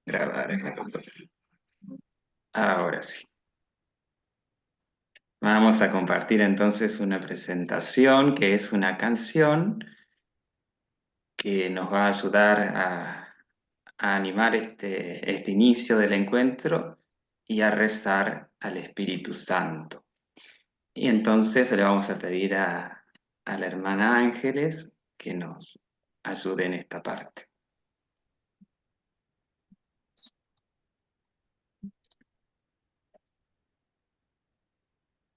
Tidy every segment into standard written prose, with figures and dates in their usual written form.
Grabar en la computadora. Ahora sí. Vamos a compartir entonces una presentación que es una canción que nos va a ayudar a animar este inicio del encuentro y a rezar al Espíritu Santo. Y entonces le vamos a pedir a la hermana Ángeles que nos ayude en esta parte.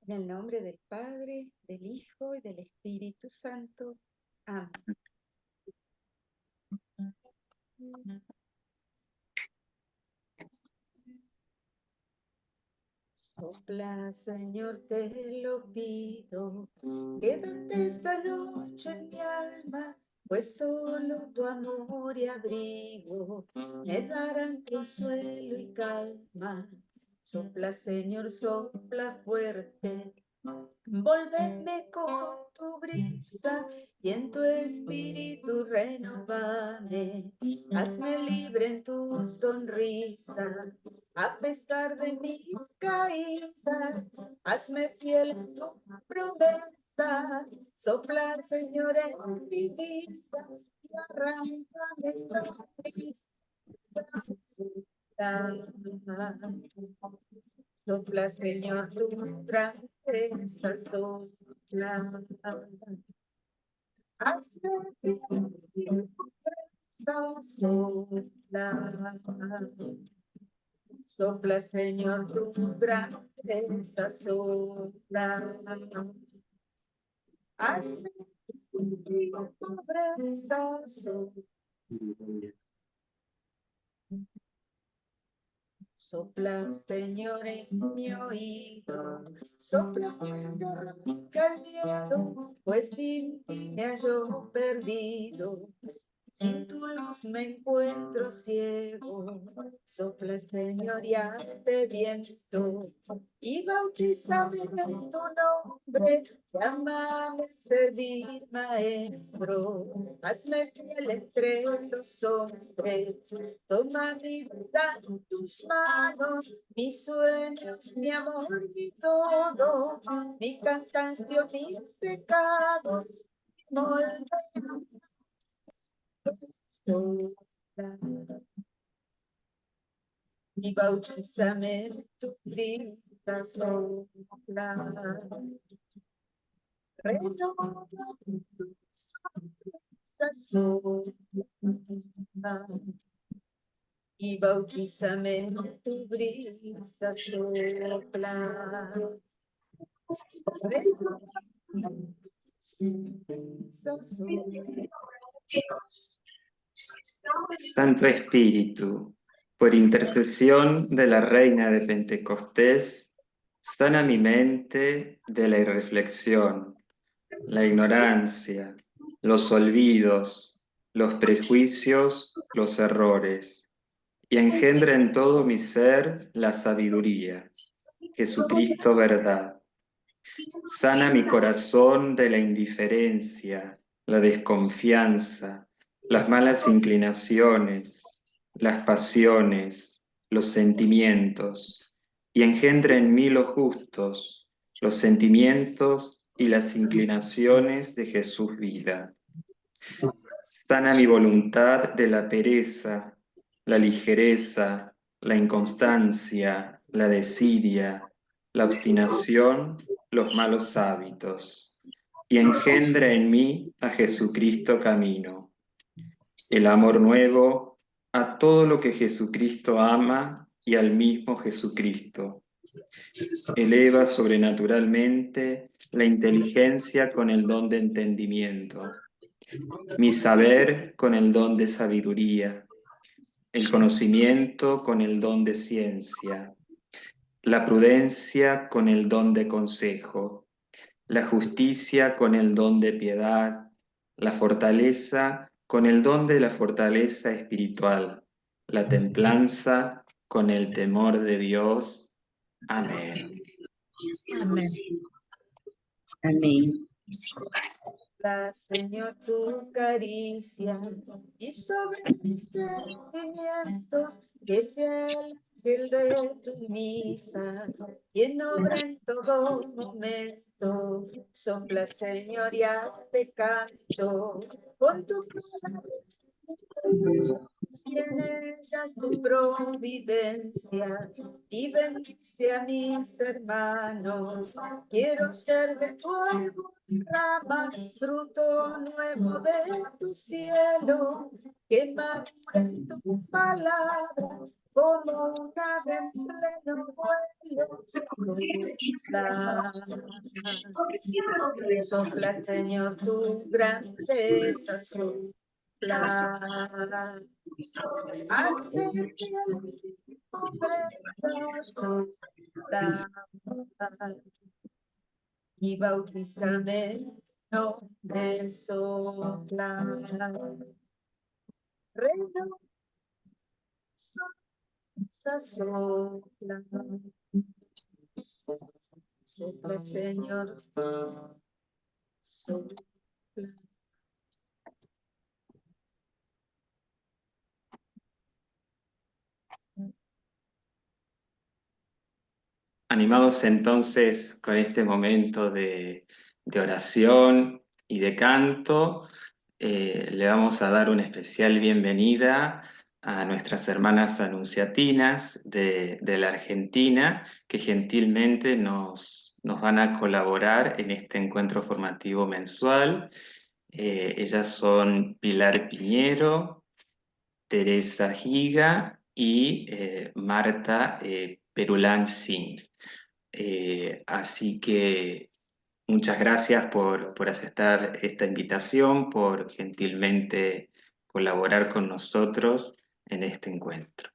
En el nombre del Padre, del Hijo y del Espíritu Santo. Amén. Sopla, Señor, te lo pido, quédate esta noche en mi alma, pues solo tu amor y abrigo me darán consuelo y calma. Sopla, Señor, sopla fuerte, envuélveme con tu brisa y en tu espíritu renovame. Hazme libre en tu sonrisa, a pesar de mis caídas. Hazme fiel en tu promesa. Sopla, Señor, en mi vida y arráncame esta tristeza. Sopla, Señor, tu grandeza, sopla. Hazme que tu grandeza, sopla. Sopla, Señor, tu grandeza, sopla. Hazme que tu grandeza, sopla. Sopla, Señor, en mi oído, sopla fuerte, arranca el miedo, pues sin ti me hallo perdido, sin tu luz me encuentro ciego. Sopla, Señor, y hazte viento, y bautízame en tu nombre, llámame a servir, Maestro, hazme fiel entre los hombres, toma mi vida en tus manos, mis sueños, mi amor, mi todo, mi cansancio, mis pecados, mi molde. Y bautízame en tu brisa, sopla. Renova tu sonrisa, sopla. Y bautízame en tu brisa, sopla. Renova tu brisa, sopla. Santo Espíritu, por intercesión de la Reina de Pentecostés, sana mi mente de la irreflexión, la ignorancia, los olvidos, los prejuicios, los errores, y engendra en todo mi ser la sabiduría, Jesucristo verdad. Sana mi corazón de la indiferencia, la desconfianza, las malas inclinaciones, las pasiones, los sentimientos, y engendra en mí los justos, los sentimientos y las inclinaciones de Jesús vida. Sana mi voluntad de la pereza, la ligereza, la inconstancia, la desidia, la obstinación, los malos hábitos, y engendra en mí a Jesucristo camino, el amor nuevo a todo lo que Jesucristo ama y al mismo Jesucristo. Eleva sobrenaturalmente la inteligencia con el don de entendimiento, mi saber con el don de sabiduría, el conocimiento con el don de ciencia, la prudencia con el don de consejo, la justicia con el don de piedad, la fortaleza con el don de la fortaleza espiritual, la templanza con el temor de Dios. Amén. Amén. Amén. Da, Señor, tu caricia y sobre mis sentimientos que sea el ángel de tu misa, quien obra en todo momento, sopla Señor y te canto, con tu palabra y en ellas tu providencia, y bendice a mis hermanos. Quiero ser de tu árbol rama, fruto nuevo de tu cielo, que madura en tu palabra, como un ave en pleno vuelo. Sopla, Señor, tu grandeza, sopla. Y bautízame, no de sopla. Reino, sopla. Sopla, Señor, sopla. Animados entonces con este momento de oración y de canto, le vamos a dar una especial bienvenida a nuestras hermanas anunciatinas de la Argentina, que gentilmente nos van a colaborar en este encuentro formativo mensual. Ellas son Pilar Piñero, Teresa Higa y Marta Perulán Singh. Así que muchas gracias por aceptar esta invitación, por gentilmente colaborar con nosotros en este encuentro.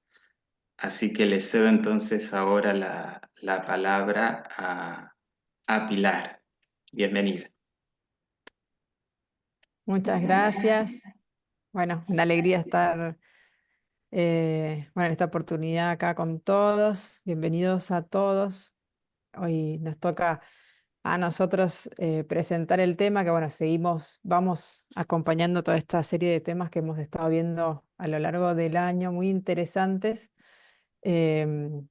Así que le cedo entonces ahora la palabra a Pilar. Bienvenida. Muchas gracias. Bueno, una alegría estar en esta oportunidad acá con todos. Bienvenidos a todos. Hoy nos toca a nosotros presentar el tema que, bueno, vamos acompañando toda esta serie de temas que hemos estado viendo a lo largo del año, muy interesantes. Em,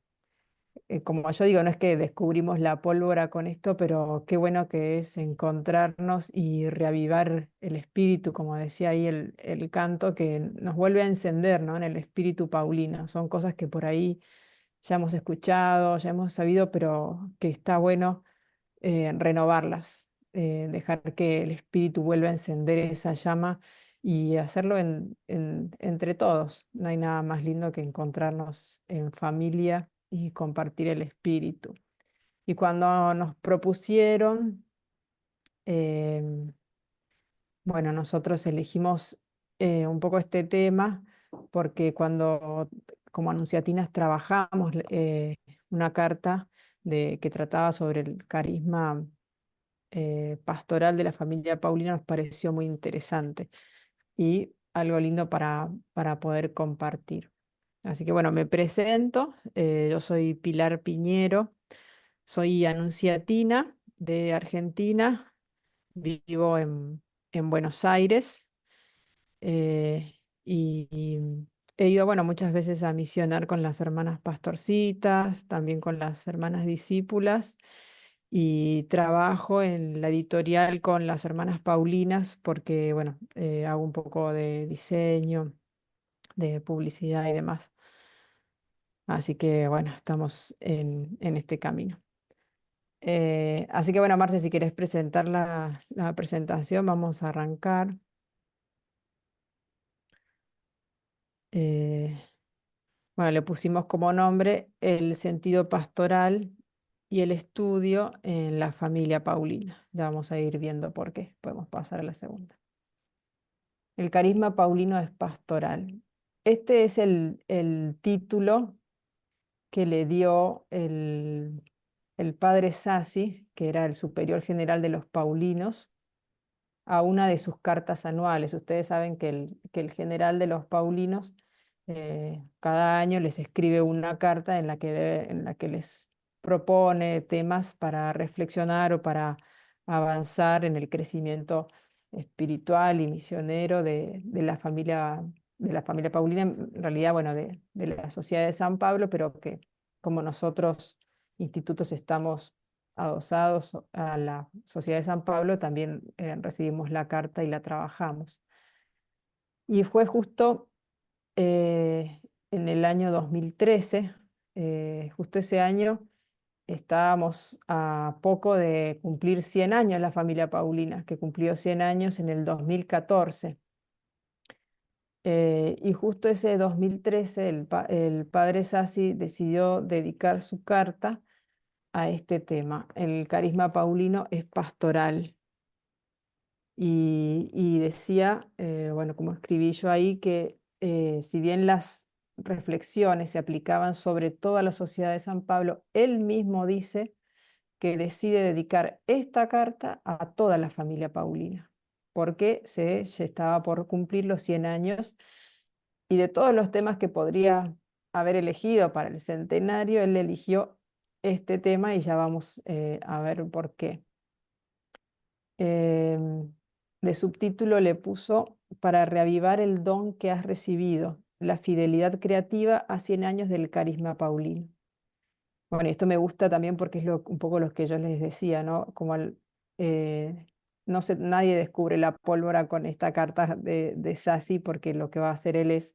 Como yo digo, no es que descubrimos la pólvora con esto, pero qué bueno que es encontrarnos y reavivar el espíritu, como decía ahí el canto, que nos vuelve a encender, ¿no? En el espíritu paulino. Son cosas que por ahí ya hemos escuchado, ya hemos sabido, pero que está bueno renovarlas, dejar que el espíritu vuelva a encender esa llama y hacerlo entre todos. No hay nada más lindo que encontrarnos en familia y compartir el espíritu. Y cuando nos propusieron, em, bueno, nosotros elegimos un poco este tema porque cuando como anunciatinas trabajamos una carta que trataba sobre el carisma pastoral de la familia Paulina, nos pareció muy interesante y algo lindo para poder compartir. Así que bueno, me presento, yo soy Pilar Piñero, soy anunciatina de Argentina, vivo en Buenos Aires y he ido, bueno, muchas veces a misionar con las hermanas pastorcitas, también con las hermanas discípulas y trabajo en la editorial con las hermanas Paulinas porque, bueno, hago un poco de diseño, de publicidad y demás. Así que, bueno, estamos en este camino. Así que, bueno, Marce, si quieres presentar la presentación, vamos a arrancar. Eh, bueno, le pusimos como nombre el sentido pastoral y el estudio en la familia Paulina. Ya vamos a ir viendo por qué. Podemos pasar a la segunda. El carisma paulino es pastoral. Este es el título que le dio el padre Sassi, que era el superior general de los paulinos, a una de sus cartas anuales. Ustedes saben que el general de los paulinos cada año les escribe una carta en la que les propone temas para reflexionar o para avanzar en el crecimiento espiritual y misionero de la familia de la familia Paulina, en realidad, bueno, de la Sociedad de San Pablo, pero que como nosotros, institutos, estamos adosados a la Sociedad de San Pablo, también recibimos la carta y la trabajamos. Y fue justo en el año 2013, justo ese año, estábamos a poco de cumplir 100 años la familia Paulina, que cumplió 100 años en el 2014. Y justo ese 2013 el padre Sassi decidió dedicar su carta a este tema. El carisma paulino es pastoral. Y decía, bueno, como escribí yo ahí, que si bien las reflexiones se aplicaban sobre toda la sociedad de San Pablo, él mismo dice que decide dedicar esta carta a toda la familia Paulina, porque se estaba por cumplir los 100 años y de todos los temas que podría haber elegido para el centenario, él eligió este tema y ya vamos a ver por qué. De subtítulo le puso para reavivar el don que has recibido, la fidelidad creativa a 100 años del carisma paulino. Bueno, esto me gusta también porque es un poco lo que yo les decía, ¿no? Eh, no sé, nadie descubre la pólvora con esta carta de Sassi, porque lo que va a hacer él es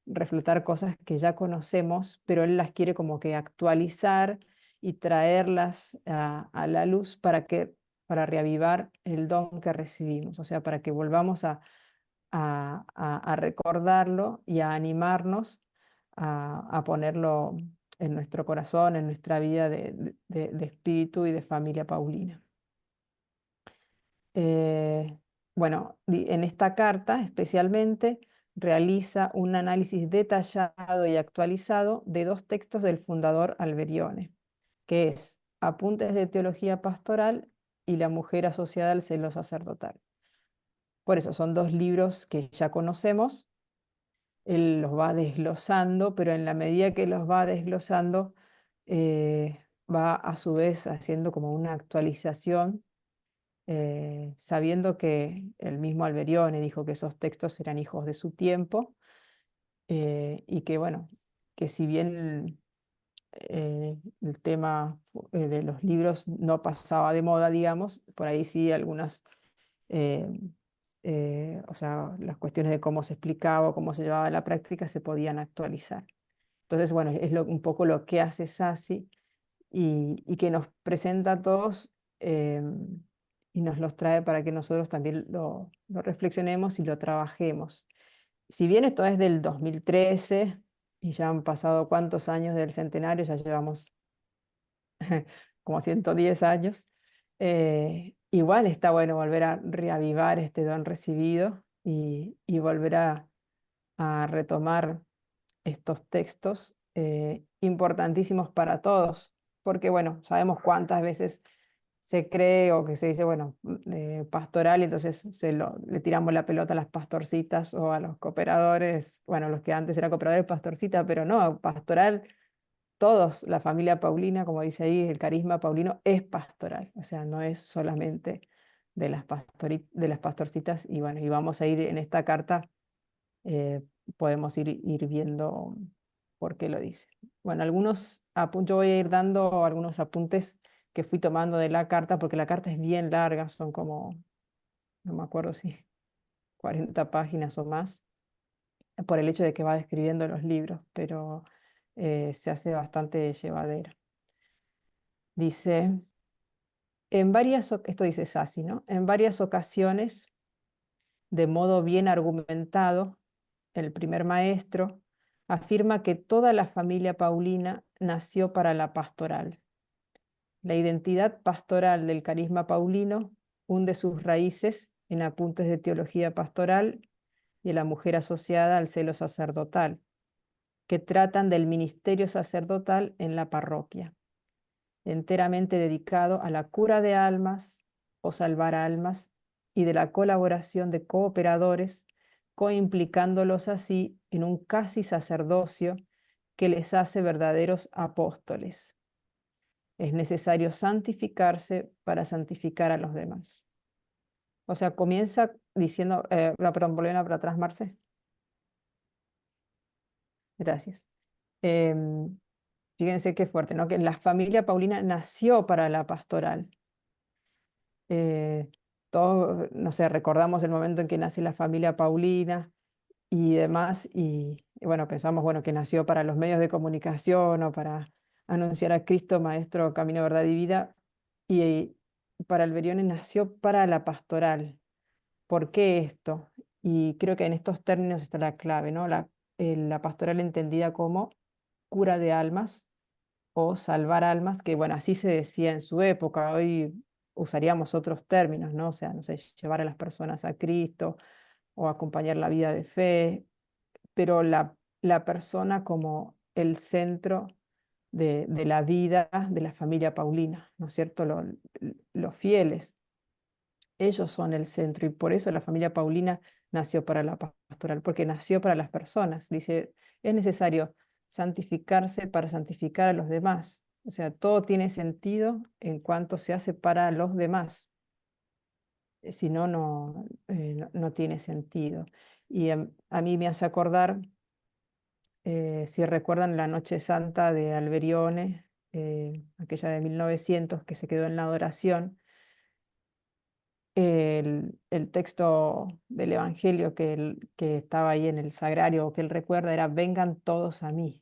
reflejar cosas que ya conocemos, pero él las quiere como que actualizar y traerlas a la luz para reavivar el don que recibimos, o sea, para que volvamos a recordarlo y a animarnos a ponerlo en nuestro corazón, en nuestra vida de espíritu y de familia paulina. Bueno, en esta carta especialmente realiza un análisis detallado y actualizado de dos textos del fundador Alberione, que es Apuntes de Teología Pastoral y La mujer asociada al celo sacerdotal. Por eso son dos libros que ya conocemos, él los va desglosando, pero en la medida que los va desglosando, va a su vez haciendo como una actualización, sabiendo que el mismo Alberione dijo que esos textos eran hijos de su tiempo, y que bueno, que si bien el tema de los libros no pasaba de moda, digamos, por ahí sí algunas, eh, o sea, las cuestiones de cómo se explicaba o cómo se llevaba a la práctica se podían actualizar. Entonces, bueno, es un poco lo que hace Sassi y que nos presenta a todos, y nos los trae para que nosotros también lo reflexionemos y lo trabajemos. Si bien esto es del 2013 y ya han pasado cuántos años del centenario, ya llevamos como 110 años, igual está bueno volver a reavivar este don recibido y volver a retomar estos textos importantísimos para todos, porque bueno, sabemos cuántas veces se cree o que se dice, bueno, pastoral, y entonces le tiramos la pelota a las pastorcitas o a los cooperadores, bueno, los que antes eran cooperadores, pastorcitas, pero no, pastoral, todos, la familia Paulina, como dice ahí, el carisma paulino es pastoral, o sea, no es solamente de las pastorcitas, y bueno, y vamos a ir en esta carta, eh, podemos ir viendo por qué lo dice. Bueno, yo voy a ir dando algunos apuntes que fui tomando de la carta, porque la carta es bien larga, son como, no me acuerdo si 40 páginas o más, por el hecho de que va describiendo los libros, pero se hace bastante llevadera. Dice, esto dice Sassi, ¿no? En varias ocasiones, de modo bien argumentado, el primer maestro afirma que toda la familia Paulina nació para la pastoral. La identidad pastoral del carisma paulino hunde sus raíces en Apuntes de Teología Pastoral y en La mujer asociada al celo sacerdotal, que tratan del ministerio sacerdotal en la parroquia, enteramente dedicado a la cura de almas o salvar almas y de la colaboración de cooperadores, coimplicándolos así en un casi sacerdocio que les hace verdaderos apóstoles. Es necesario santificarse para santificar a los demás. O sea, comienza diciendo, perdón, volviendo para atrás, Marce. Gracias. Em, Fíjense qué fuerte, ¿no? Que la familia Paulina nació para la pastoral. Todos, no sé, recordamos el momento en que nace la familia Paulina y demás, y bueno, pensamos, bueno, que nació para los medios de comunicación o para anunciar a Cristo, Maestro, Camino, Verdad y Vida, y para Alberione nació para la pastoral. ¿Por qué esto? Y creo que en estos términos está la clave, ¿no? La pastoral entendida como cura de almas o salvar almas, que bueno, así se decía en su época. Hoy usaríamos otros términos, ¿no? O sea, no sé, llevar a las personas a Cristo o acompañar la vida de fe, pero la persona como el centro de la vida de la familia Paulina, ¿no es cierto? Los fieles, ellos son el centro y por eso la familia Paulina nació para la pastoral, porque nació para las personas. Dice, es necesario santificarse para santificar a los demás. O sea, todo tiene sentido en cuanto se hace para los demás. Si no, no tiene sentido. Y a mí me hace acordar, si recuerdan la Noche Santa de Alberione, aquella de 1900 que se quedó en la adoración, el texto del Evangelio que estaba ahí en el sagrario o que él recuerda era, vengan todos a mí.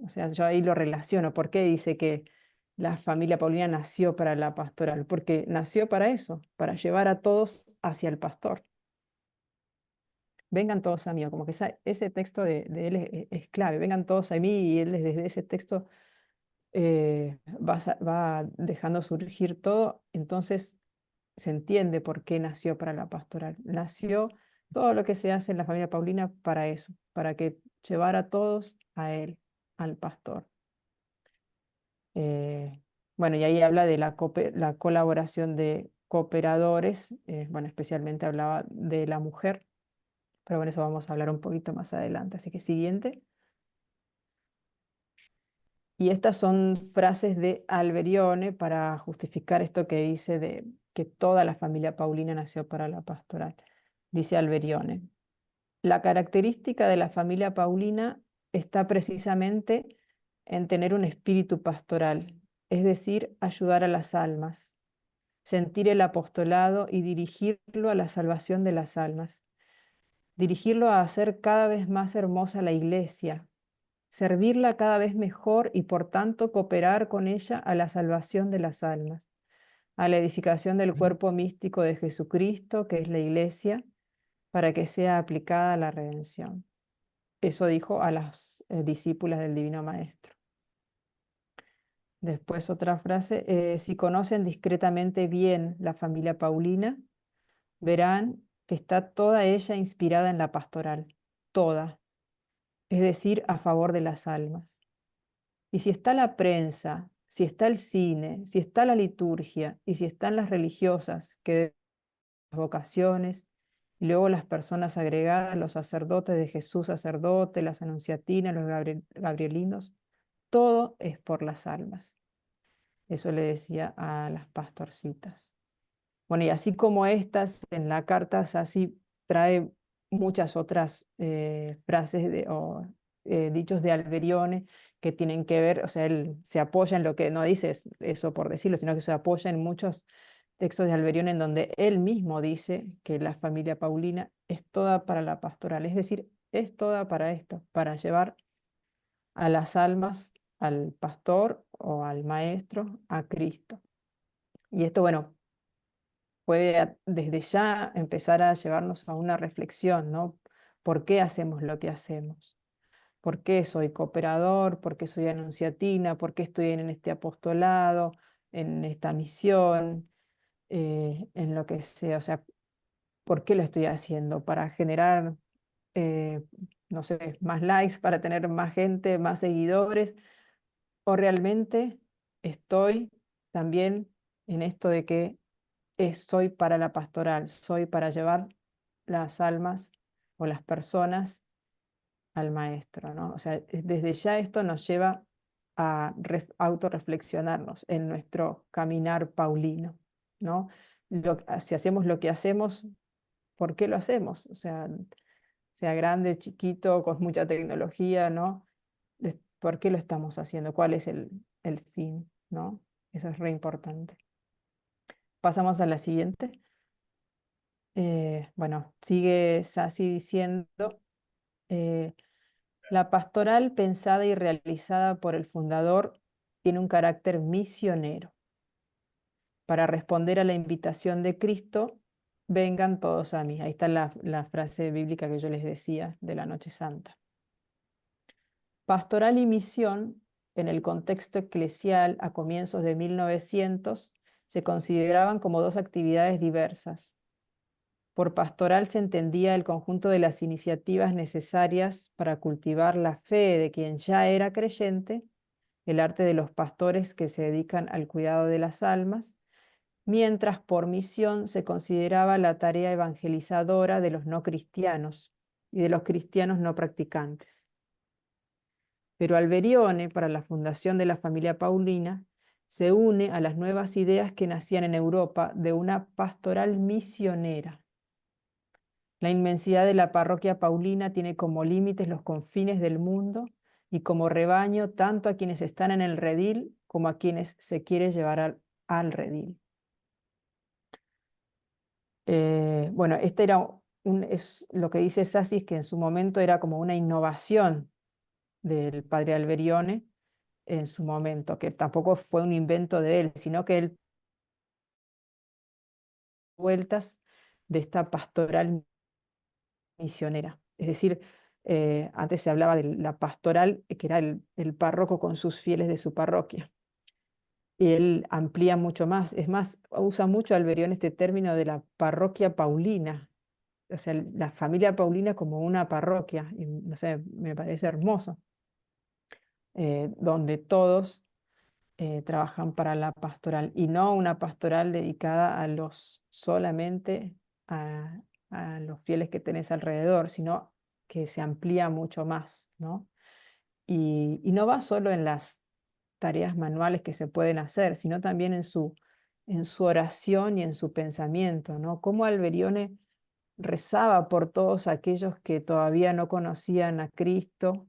O sea, yo ahí lo relaciono. ¿Por qué dice que la familia Paulina nació para la pastoral? Porque nació para eso, para llevar a todos hacia el pastor. Vengan todos a mí, o como que ese texto de él es clave, vengan todos a mí, y él desde ese texto va dejando surgir todo. Entonces se entiende por qué nació para la pastoral. Nació todo lo que se hace en la familia Paulina para eso, para que llevar a todos a él, al pastor. Eh, bueno, y ahí habla de la colaboración de cooperadores, bueno, especialmente hablaba de la mujer, pero bueno, eso vamos a hablar un poquito más adelante. Así que siguiente. Y estas son frases de Alberione para justificar esto que dice de que toda la familia Paulina nació para la pastoral. Dice Alberione, la característica de la familia Paulina está precisamente en tener un espíritu pastoral, es decir, ayudar a las almas, sentir el apostolado y dirigirlo a la salvación de las almas, dirigirlo a hacer cada vez más hermosa la iglesia, servirla cada vez mejor y por tanto cooperar con ella a la salvación de las almas, a la edificación del cuerpo místico de Jesucristo, que es la iglesia, para que sea aplicada a la redención. Eso dijo a las discípulas del Divino Maestro. Después otra frase, si conocen discretamente bien la familia Paulina, verán que está toda ella inspirada en la pastoral, toda, es decir, a favor de las almas. Y si está la prensa, si está el cine, si está la liturgia y si están las religiosas, que las vocaciones, y luego las personas agregadas, los sacerdotes de Jesús sacerdote, las anunciatinas, los gabrielinos, todo es por las almas. Eso le decía a las pastorcitas. Bueno, y así como estas, en la carta Sassi trae muchas otras frases o dichos de Alberione que tienen que ver, o sea, él se apoya en lo que, no dice eso por decirlo, sino que se apoya en muchos textos de Alberione en donde él mismo dice que la familia Paulina es toda para la pastoral, es decir, es toda para esto, para llevar a las almas al pastor o al maestro, a Cristo. Y esto, bueno, puede desde ya empezar a llevarnos a una reflexión, ¿no? ¿Por qué hacemos lo que hacemos? ¿Por qué soy cooperador? ¿Por qué soy anunciatina? ¿Por qué estoy en este apostolado, en esta misión, en lo que sea? O sea, ¿por qué lo estoy haciendo? ¿Para generar, eh, no sé, más likes, para tener más gente, más seguidores? ¿O realmente estoy también en esto de que soy para la pastoral, soy para llevar las almas o las personas al maestro, ¿no? O sea, desde ya esto nos lleva a autorreflexionarnos en nuestro caminar paulino, ¿no? Si hacemos lo que hacemos, ¿por qué lo hacemos? O sea, sea grande, chiquito, con mucha tecnología, ¿no? ¿Por qué lo estamos haciendo? ¿Cuál es el fin? ¿No? Eso es re importante. Pasamos a la siguiente. Bueno, sigue Sassi diciendo, eh, la pastoral pensada y realizada por el fundador tiene un carácter misionero. Para responder a la invitación de Cristo, vengan todos a mí. Ahí está la frase bíblica que yo les decía de la Noche Santa. Pastoral y misión, en el contexto eclesial a comienzos de 1900, se consideraban como dos actividades diversas. Por pastoral se entendía el conjunto de las iniciativas necesarias para cultivar la fe de quien ya era creyente, el arte de los pastores que se dedican al cuidado de las almas, mientras por misión se consideraba la tarea evangelizadora de los no cristianos y de los cristianos no practicantes. Pero Alberione, para la fundación de la familia Paulina, se une a las nuevas ideas que nacían en Europa de una pastoral misionera. La inmensidad de la parroquia Paulina tiene como límites los confines del mundo y como rebaño tanto a quienes están en el redil como a quienes se quiere llevar al redil. Bueno, este era es lo que dice Sassi, es que en su momento era como una innovación del padre Alberione en su momento, que tampoco fue un invento de él, sino que él vueltas de esta pastoral misionera. Es decir, antes se hablaba de la pastoral, que era el párroco con sus fieles de su parroquia. Y él amplía mucho más. Es más, usa mucho Alberione este término de la parroquia paulina. O sea, la familia paulina como una parroquia. Y, no sé, me parece hermoso. Donde todos trabajan para la pastoral y no una pastoral dedicada a los solamente a los fieles que tenés alrededor, sino que se amplía mucho más, ¿no? Y no va solo en las tareas manuales que se pueden hacer, sino también en su oración y en su pensamiento, ¿no? Cómo Alberione rezaba por todos aquellos que todavía no conocían a Cristo,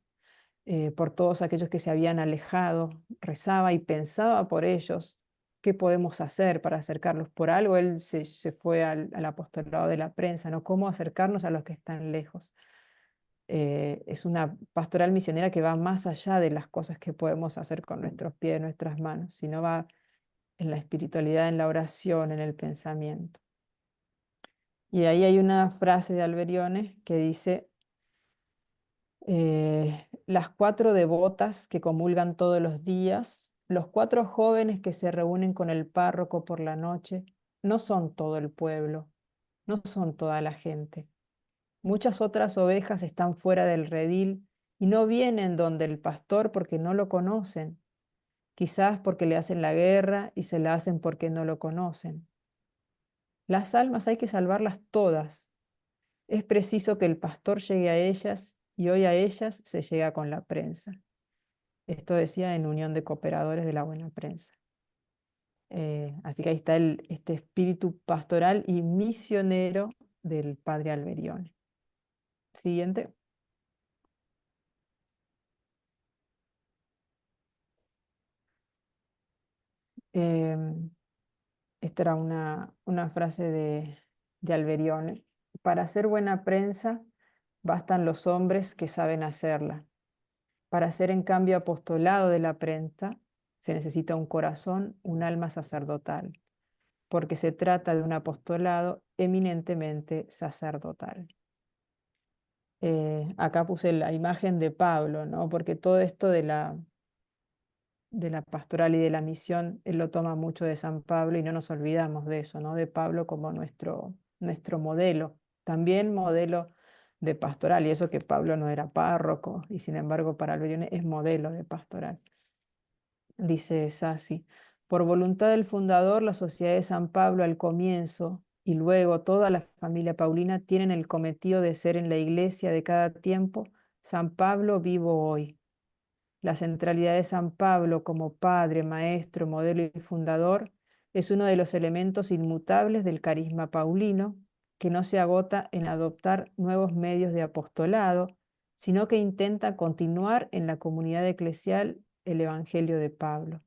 por todos aquellos que se habían alejado, rezaba y pensaba por ellos. ¿Qué podemos hacer para acercarlos? Por algo él se fue al apostolado de la prensa, ¿no? ¿Cómo acercarnos a los que están lejos? Es una pastoral misionera que va más allá de las cosas que podemos hacer con nuestros pies, nuestras manos, sino va en la espiritualidad, en la oración, en el pensamiento. Y ahí hay una frase de Alberione que dice, las 4 devotas que comulgan todos los días, los 4 jóvenes que se reúnen con el párroco por la noche, no son todo el pueblo, no son toda la gente. Muchas otras ovejas están fuera del redil y no vienen donde el pastor porque no lo conocen, quizás porque le hacen la guerra y se la hacen porque no lo conocen. Las almas hay que salvarlas todas. Es preciso que el pastor llegue a ellas y hoy a ellas se llega con la prensa. Esto decía en Unión de Cooperadores de la Buena Prensa. Así que ahí está este espíritu pastoral y misionero del padre Alberione. Siguiente. Em, Esta era una frase de Alberione. Para hacer buena prensa bastan los hombres que saben hacerla. Para hacer en cambio apostolado de la prensa se necesita un corazón, un alma sacerdotal, porque se trata de un apostolado eminentemente sacerdotal. Acá puse la imagen de Pablo, ¿no? Porque todo esto de la pastoral y de la misión, él lo toma mucho de San Pablo y no nos olvidamos de eso, ¿no? De Pablo como nuestro modelo, también modelo de pastoral, y eso que Pablo no era párroco, y sin embargo para Alberione es modelo de pastoral. Dice Sassi, por voluntad del fundador, la Sociedad de San Pablo al comienzo y luego toda la familia Paulina tienen el cometido de ser en la iglesia de cada tiempo San Pablo vivo hoy. La centralidad de San Pablo como padre, maestro, modelo y fundador es uno de los elementos inmutables del carisma paulino que no se agota en adoptar nuevos medios de apostolado, sino que intenta continuar en la comunidad eclesial el Evangelio de Pablo,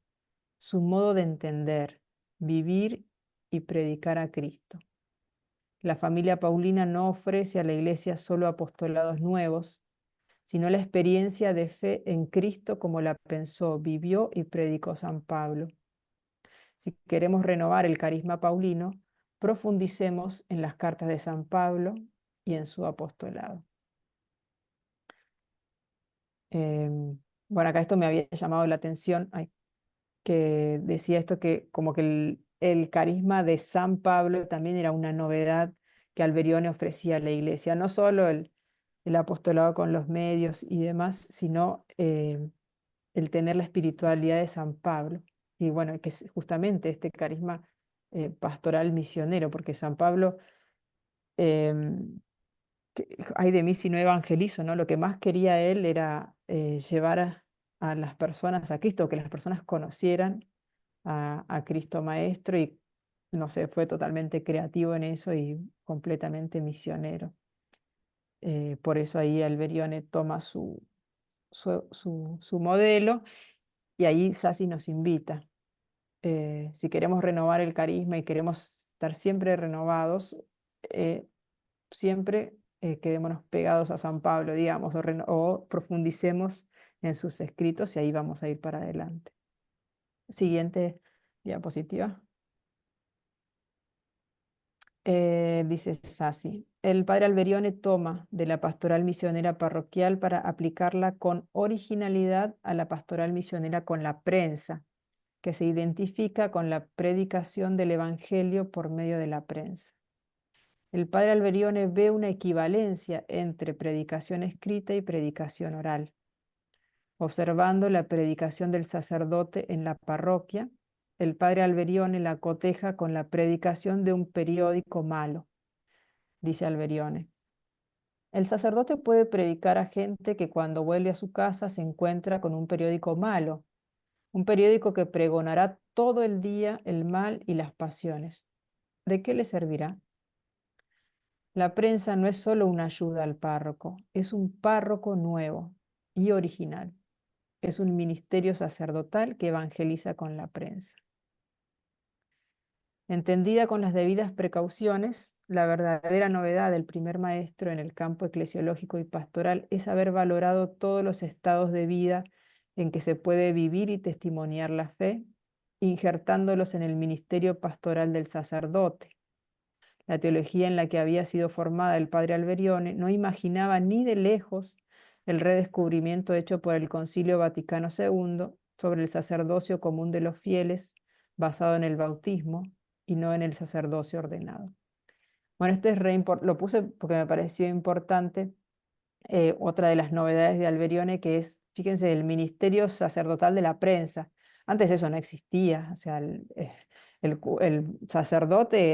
su modo de entender, vivir y predicar a Cristo. La familia paulina no ofrece a la Iglesia solo apostolados nuevos, sino la experiencia de fe en Cristo como la pensó, vivió y predicó San Pablo. Si queremos renovar el carisma paulino, profundicemos en las cartas de San Pablo y en su apostolado. Bueno, acá esto me había llamado la atención, que decía esto que como que el carisma de San Pablo también era una novedad que Alberione ofrecía a la iglesia, no solo el apostolado con los medios y demás, sino el tener la espiritualidad de San Pablo. Y bueno, que es justamente este carisma pastoral misionero, porque San Pablo, ay de mí si no evangelizo, ¿no? Lo que más quería él era llevar a las personas a Cristo, que las personas conocieran a Cristo Maestro y, no sé, fue totalmente creativo en eso y completamente misionero. Por eso ahí Alberione toma su modelo y ahí Sassi nos invita. Si queremos renovar el carisma y queremos estar siempre renovados, siempre quedémonos pegados a San Pablo, digamos, o profundicemos en sus escritos y ahí vamos a ir para adelante. Siguiente diapositiva. Dice Sassi, el padre Alberione toma de la pastoral misionera parroquial para aplicarla con originalidad a la pastoral misionera con la prensa, que se identifica con la predicación del Evangelio por medio de la prensa. El padre Alberione ve una equivalencia entre predicación escrita y predicación oral. Observando la predicación del sacerdote en la parroquia, el padre Alberione la coteja con la predicación de un periódico malo. Dice Alberione, el sacerdote puede predicar a gente que cuando vuelve a su casa se encuentra con un periódico malo, un periódico que pregonará todo el día el mal y las pasiones. ¿De qué le servirá? La prensa no es solo una ayuda al párroco, es un párroco nuevo y original. Es un ministerio sacerdotal que evangeliza con la prensa. Entendida con las debidas precauciones, la verdadera novedad del primer maestro en el campo eclesiológico y pastoral es haber valorado todos los estados de vida en que se puede vivir y testimoniar la fe, injertándolos en el ministerio pastoral del sacerdote. La teología en la que había sido formada el padre Alberione no imaginaba ni de lejos el redescubrimiento hecho por el Concilio Vaticano II sobre el sacerdocio común de los fieles, basado en el bautismo y no en el sacerdocio ordenado. Bueno, lo puse porque me pareció importante. Otra de las novedades de Alberione, que es, fíjense, el ministerio sacerdotal de la prensa. Antes eso no existía, o sea, el sacerdote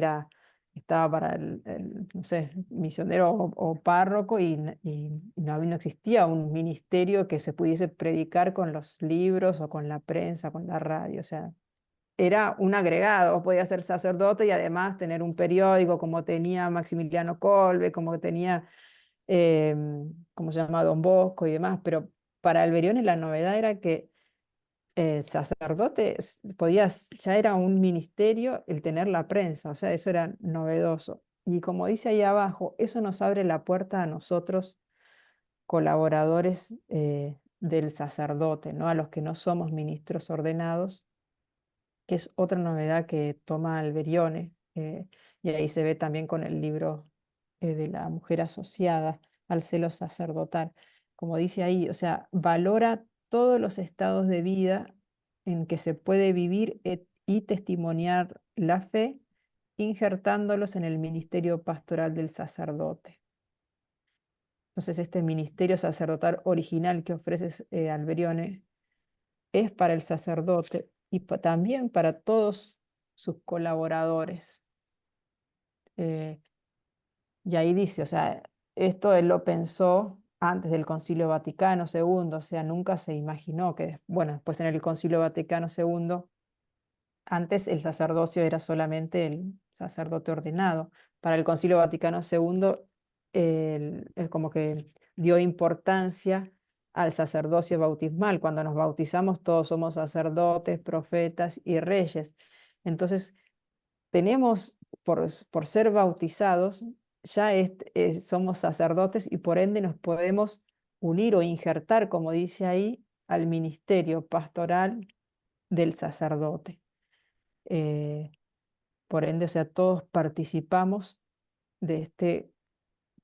estaba para no sé, misionero o párroco y no existía un ministerio que se pudiese predicar con los libros o con la prensa, con la radio, o sea, era un agregado, podía ser sacerdote y además tener un periódico como tenía Maximiliano Kolbe, como tenía, como se llama, Don Bosco y demás, pero para Alberione la novedad era que el sacerdote ya era un ministerio el tener la prensa, o sea, eso era novedoso. Y como dice ahí abajo, eso nos abre la puerta a nosotros, colaboradores del sacerdote, ¿no? A los que no somos ministros ordenados, que es otra novedad que toma Alberione, y ahí se ve también con el libro de la mujer asociada al celo sacerdotal. Como dice ahí, o sea, valora todos los estados de vida en que se puede vivir y testimoniar la fe, injertándolos en el ministerio pastoral del sacerdote. Entonces, este ministerio sacerdotal original que ofrece Alberione es para el sacerdote y también para todos sus colaboradores. Eh, y ahí dice, o sea, esto él lo pensó antes del Concilio Vaticano II, o sea, nunca se imaginó que, bueno, después en el Concilio Vaticano II Antes el sacerdocio era solamente el sacerdote ordenado. Para el Concilio Vaticano II, es como que dio importancia al sacerdocio bautismal. Cuando nos bautizamos, todos somos sacerdotes, profetas y reyes. Entonces, tenemos, por ser bautizados, ya somos sacerdotes y por ende nos podemos unir o injertar, como dice ahí, al ministerio pastoral del sacerdote. Eh, por ende, o sea, todos participamos de este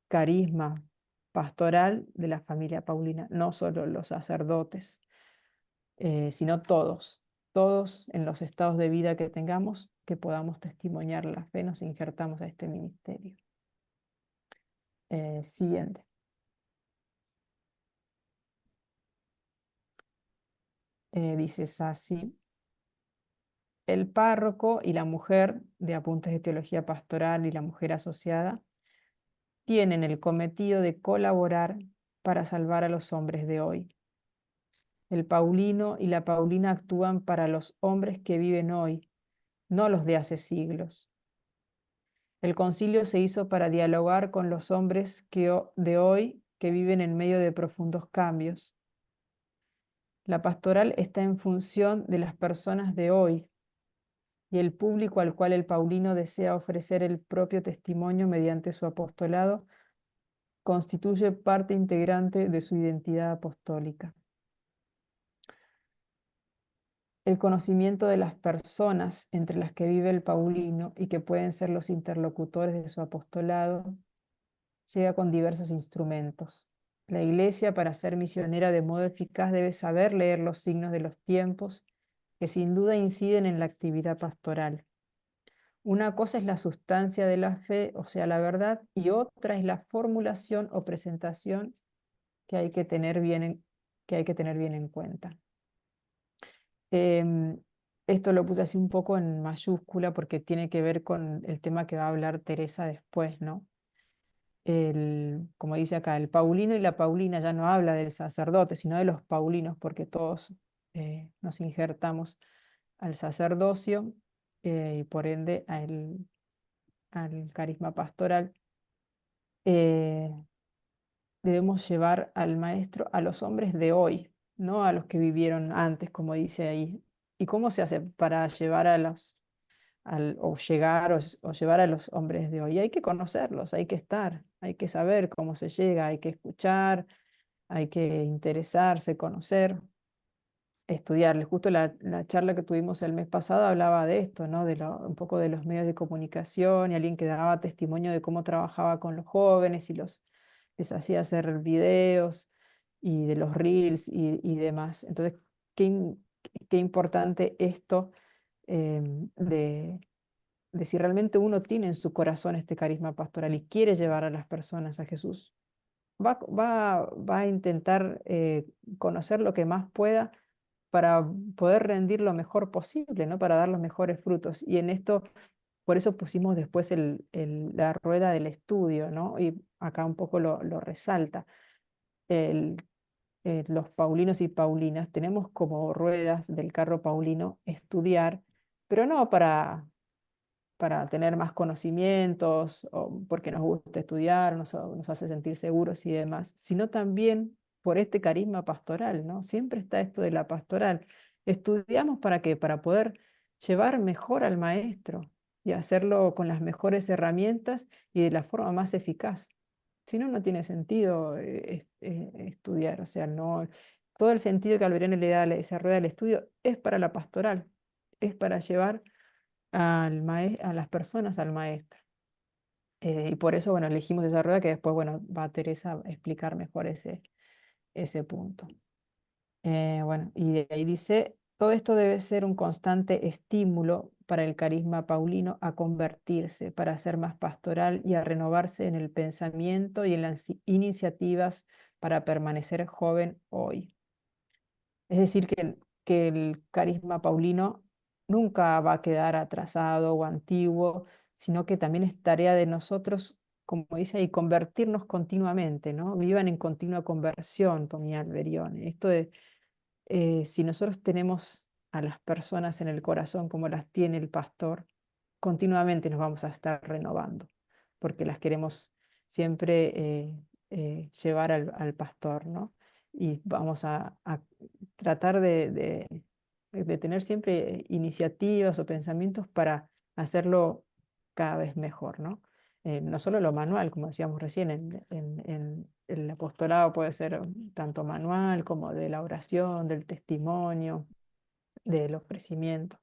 carisma pastoral de la familia Paulina, no solo los sacerdotes, sino todos en los estados de vida que tengamos, que podamos testimoniar la fe, nos injertamos a este ministerio. Siguiente. Dices así. El párroco y la mujer de Apuntes de Teología Pastoral y la mujer asociada tienen el cometido de colaborar para salvar a los hombres de hoy. El Paulino y la Paulina actúan para los hombres que viven hoy, no los de hace siglos. El concilio se hizo para dialogar con los hombres de hoy que viven en medio de profundos cambios. La pastoral está en función de las personas de hoy y el público al cual el Paulino desea ofrecer el propio testimonio mediante su apostolado constituye parte integrante de su identidad apostólica. El conocimiento de las personas entre las que vive el Paulino y que pueden ser los interlocutores de su apostolado llega con diversos instrumentos. La Iglesia, para ser misionera de modo eficaz, debe saber leer los signos de los tiempos, que sin duda inciden en la actividad pastoral. Una cosa es la sustancia de la fe, o sea, la verdad, y otra es la formulación o presentación que hay que tener bien en cuenta. Em, Esto lo puse así un poco en mayúscula porque tiene que ver con el tema que va a hablar Teresa después, ¿no? Como dice acá, el Paulino y la Paulina ya no habla del sacerdote, sino de los paulinos, porque todos nos injertamos al sacerdocio y por ende al carisma pastoral. Eh, Debemos llevar al maestro a los hombres de hoy, no a los que vivieron antes, como dice ahí. ¿Y cómo se hace para llevar a o llegar o llevar a los hombres de hoy? Hay que conocerlos, hay que estar, hay que saber cómo se llega, hay que escuchar, hay que interesarse, conocer, estudiarles. Justo la charla que tuvimos el mes pasado hablaba de esto, ¿no? Un poco de los medios de comunicación y alguien que daba testimonio de cómo trabajaba con los jóvenes y les hacía hacer videos y de los reels y demás. Entonces, qué importante esto de si realmente uno tiene en su corazón este carisma pastoral y quiere llevar a las personas a Jesús. Va a intentar conocer lo que más pueda para poder rendir lo mejor posible, ¿no? Para dar los mejores frutos. Y en esto, por eso pusimos después la rueda del estudio, ¿no? Y acá un poco lo resalta. El, los paulinos y paulinas tenemos como ruedas del carro paulino estudiar, pero no para tener más conocimientos o porque nos gusta estudiar, nos hace sentir seguros y demás, sino también por este carisma pastoral, ¿no? Siempre está esto de la pastoral. ¿Estudiamos para qué? Para poder llevar mejor al maestro y hacerlo con las mejores herramientas y de la forma más eficaz. Si no, no tiene sentido estudiar. O sea, no, todo el sentido que Alberene le da a esa rueda del estudio es para la pastoral, es para llevar a las personas al maestro. Y por eso, bueno, elegimos esa rueda que después, bueno, va Teresa a explicar mejor ese punto. Bueno, y de ahí dice, todo esto debe ser un constante estímulo para el carisma paulino a convertirse, para ser más pastoral y a renovarse en el pensamiento y en las iniciativas para permanecer joven hoy. Es decir, que el carisma paulino nunca va a quedar atrasado o antiguo, sino que también es tarea de nosotros, como dice ahí, convertirnos continuamente, ¿no? Vivan en continua conversión, ponía Alberione. Esto de si nosotros tenemos a las personas en el corazón como las tiene el pastor, continuamente nos vamos a estar renovando, porque las queremos siempre llevar al pastor, ¿no? Y vamos a tratar de tener siempre iniciativas o pensamientos para hacerlo cada vez mejor, ¿no? No solo lo manual, como decíamos recién, en el apostolado puede ser tanto manual como de la oración, del testimonio, del ofrecimiento,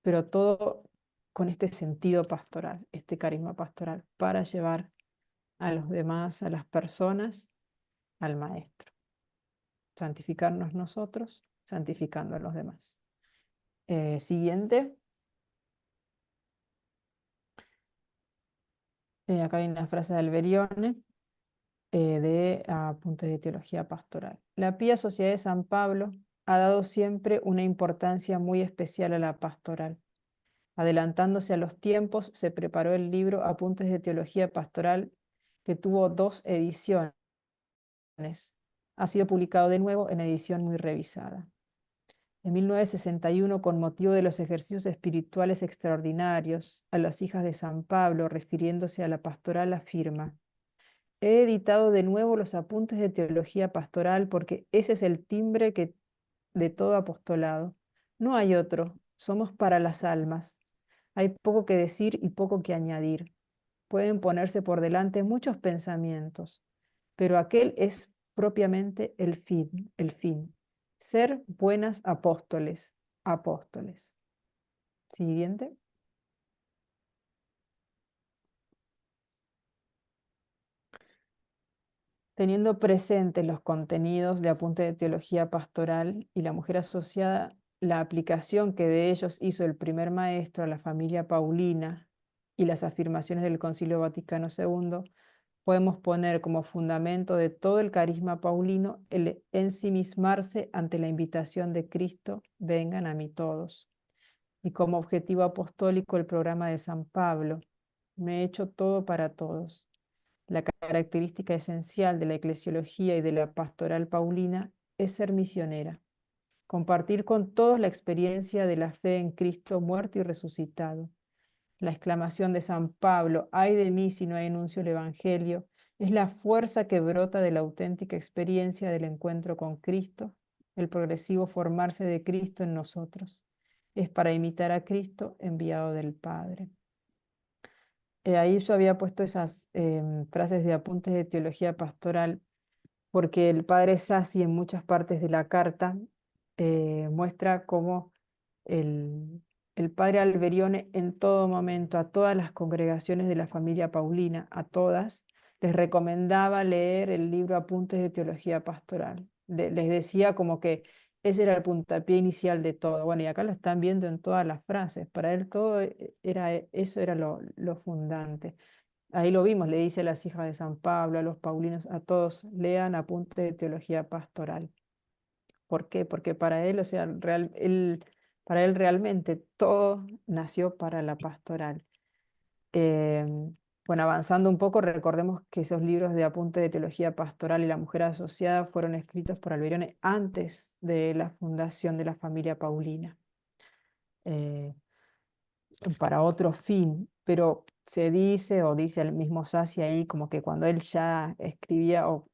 pero todo con este sentido pastoral, este carisma pastoral, para llevar a los demás, a las personas, al Maestro. Santificarnos nosotros, santificando a los demás. Siguiente. Acá hay una frase de Alberione de Apuntes de Teología Pastoral. La Pía Sociedad de San Pablo ha dado siempre una importancia muy especial a la pastoral. Adelantándose a los tiempos, se preparó el libro Apuntes de Teología Pastoral, que tuvo 2 ediciones. Ha sido publicado de nuevo en edición muy revisada. En 1961, con motivo de los ejercicios espirituales extraordinarios a las hijas de San Pablo, refiriéndose a la pastoral, afirma: he editado de nuevo los apuntes de teología pastoral porque ese es el timbre de todo apostolado. No hay otro, somos para las almas. Hay poco que decir y poco que añadir. Pueden ponerse por delante muchos pensamientos, pero aquel es propiamente el fin. Ser buenas apóstoles, apóstoles. Siguiente. Teniendo presentes los contenidos de Apunte de Teología Pastoral y la mujer asociada, la aplicación que de ellos hizo el primer maestro a la familia Paulina y las afirmaciones del Concilio Vaticano II, podemos poner como fundamento de todo el carisma paulino el ensimismarse ante la invitación de Cristo: vengan a mí todos. Y como objetivo apostólico el programa de San Pablo: me he hecho todo para todos. La característica esencial de la eclesiología y de la pastoral paulina es ser misionera, compartir con todos la experiencia de la fe en Cristo muerto y resucitado. La exclamación de San Pablo: ay de mí si no enuncio el Evangelio, es la fuerza que brota de la auténtica experiencia del encuentro con Cristo, el progresivo formarse de Cristo en nosotros. Es para imitar a Cristo enviado del Padre. Ahí yo había puesto esas frases de apuntes de teología pastoral porque el padre Sassi en muchas partes de la carta muestra cómo el, el padre Alberione en todo momento a todas las congregaciones de la familia Paulina, a todas, les recomendaba leer el libro Apuntes de Teología Pastoral. Les decía como que ese era el puntapié inicial de todo. Bueno, y acá lo están viendo en todas las frases. Para él todo eso era lo fundante. Ahí lo vimos, le dice a las hijas de San Pablo, a los paulinos, a todos: lean Apuntes de Teología Pastoral. ¿Por qué? Porque para él, o sea, para él realmente todo nació para la pastoral. Bueno, avanzando un poco, recordemos que esos libros de Apunte de Teología Pastoral y la Mujer Asociada fueron escritos por Alberione antes de la fundación de la familia Paulina, eh, para otro fin, pero se dice, o dice el mismo Sassi ahí, como que cuando él ya escribía o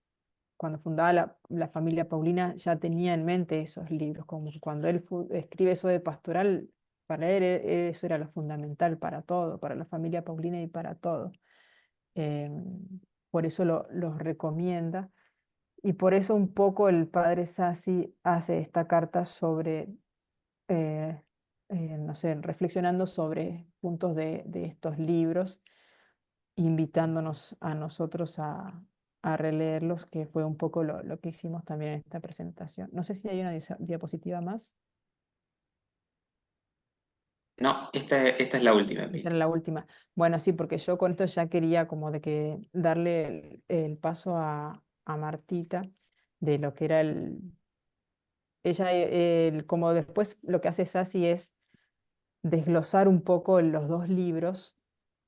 cuando fundaba la familia Paulina ya tenía en mente esos libros, como que cuando él escribe eso de pastoral, para él eso era lo fundamental para todo, para la familia Paulina y para todo. Por eso los recomienda, y por eso un poco el padre Sassi hace esta carta sobre, eh, no sé, reflexionando sobre puntos de estos libros, invitándonos a nosotros a releerlos, que fue un poco lo que hicimos también en esta presentación. No sé si hay una diapositiva más. No, esta es la última, Esa Pili. era la última. Bueno, sí, porque yo con esto ya quería como de que darle el paso a Martita de lo que era ella, como después lo que hace Sassi es desglosar un poco los 2 libros.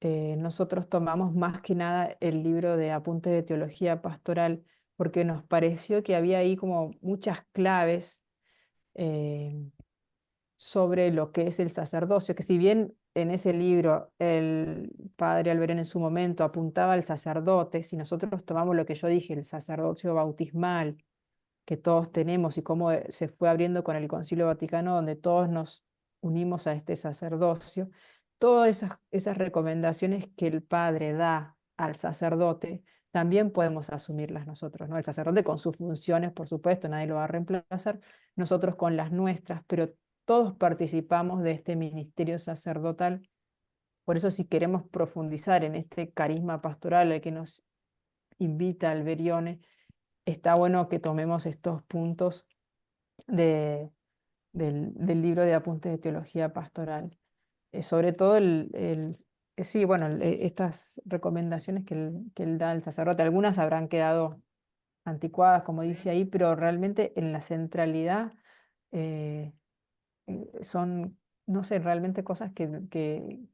Nosotros tomamos más que nada el libro de Apuntes de Teología Pastoral porque nos pareció que había ahí como muchas claves, eh, sobre lo que es el sacerdocio, que si bien en ese libro el padre Alberén en su momento apuntaba al sacerdote, si nosotros tomamos lo que yo dije, el sacerdocio bautismal que todos tenemos y cómo se fue abriendo con el Concilio Vaticano, donde todos nos unimos a este sacerdocio, todas esas recomendaciones que el padre da al sacerdote, también podemos asumirlas nosotros, ¿no? El sacerdote con sus funciones, por supuesto, nadie lo va a reemplazar, nosotros con las nuestras, pero todos participamos de este ministerio sacerdotal. Por eso, si queremos profundizar en este carisma pastoral al que nos invita Alberione, está bueno que tomemos estos puntos de, del libro de Apuntes de Teología Pastoral. Sobre todo sí, bueno, estas recomendaciones que él da al sacerdote, algunas habrán quedado anticuadas, como dice ahí, pero realmente en la centralidad eh, son, no sé, realmente cosas que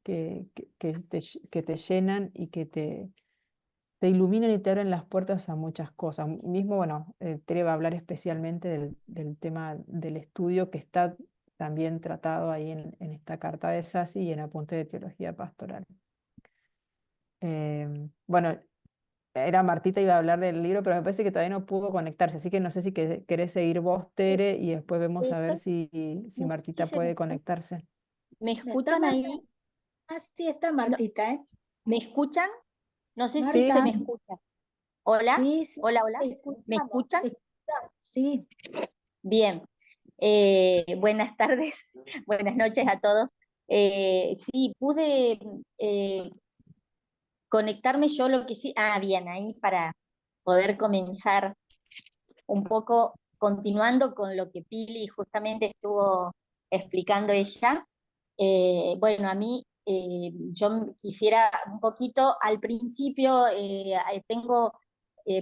te llenan y que te iluminan y te abren las puertas a muchas cosas. Mismo, bueno, Tere va a hablar especialmente del tema del estudio que está también tratado ahí en esta carta de Sassi y en Apunte de Teología Pastoral. Bueno, era Martita, iba a hablar del libro, pero me parece que todavía no pudo conectarse, así que no sé si querés seguir vos, Tere, y después vemos a ver Estoy, si no sé si Martita se me puede escucha. conectarse. ¿Me Está escuchan Marta. ahí? Ah, sí, está No, Martita, ¿eh? ¿me escuchan? No sé si se Marta, me Sí, escucha. ¿Hola? sí, sí, Hola, hola. te ¿Me escuchamos, escuchan? te escuchamos, sí. Bien. Buenas tardes, buenas noches a todos. Sí, pude conectarme yo lo que sí. Ah, bien, ahí para poder comenzar un poco continuando con lo que Pili justamente estuvo explicando ella. Bueno, a mí yo quisiera un poquito, al principio tengo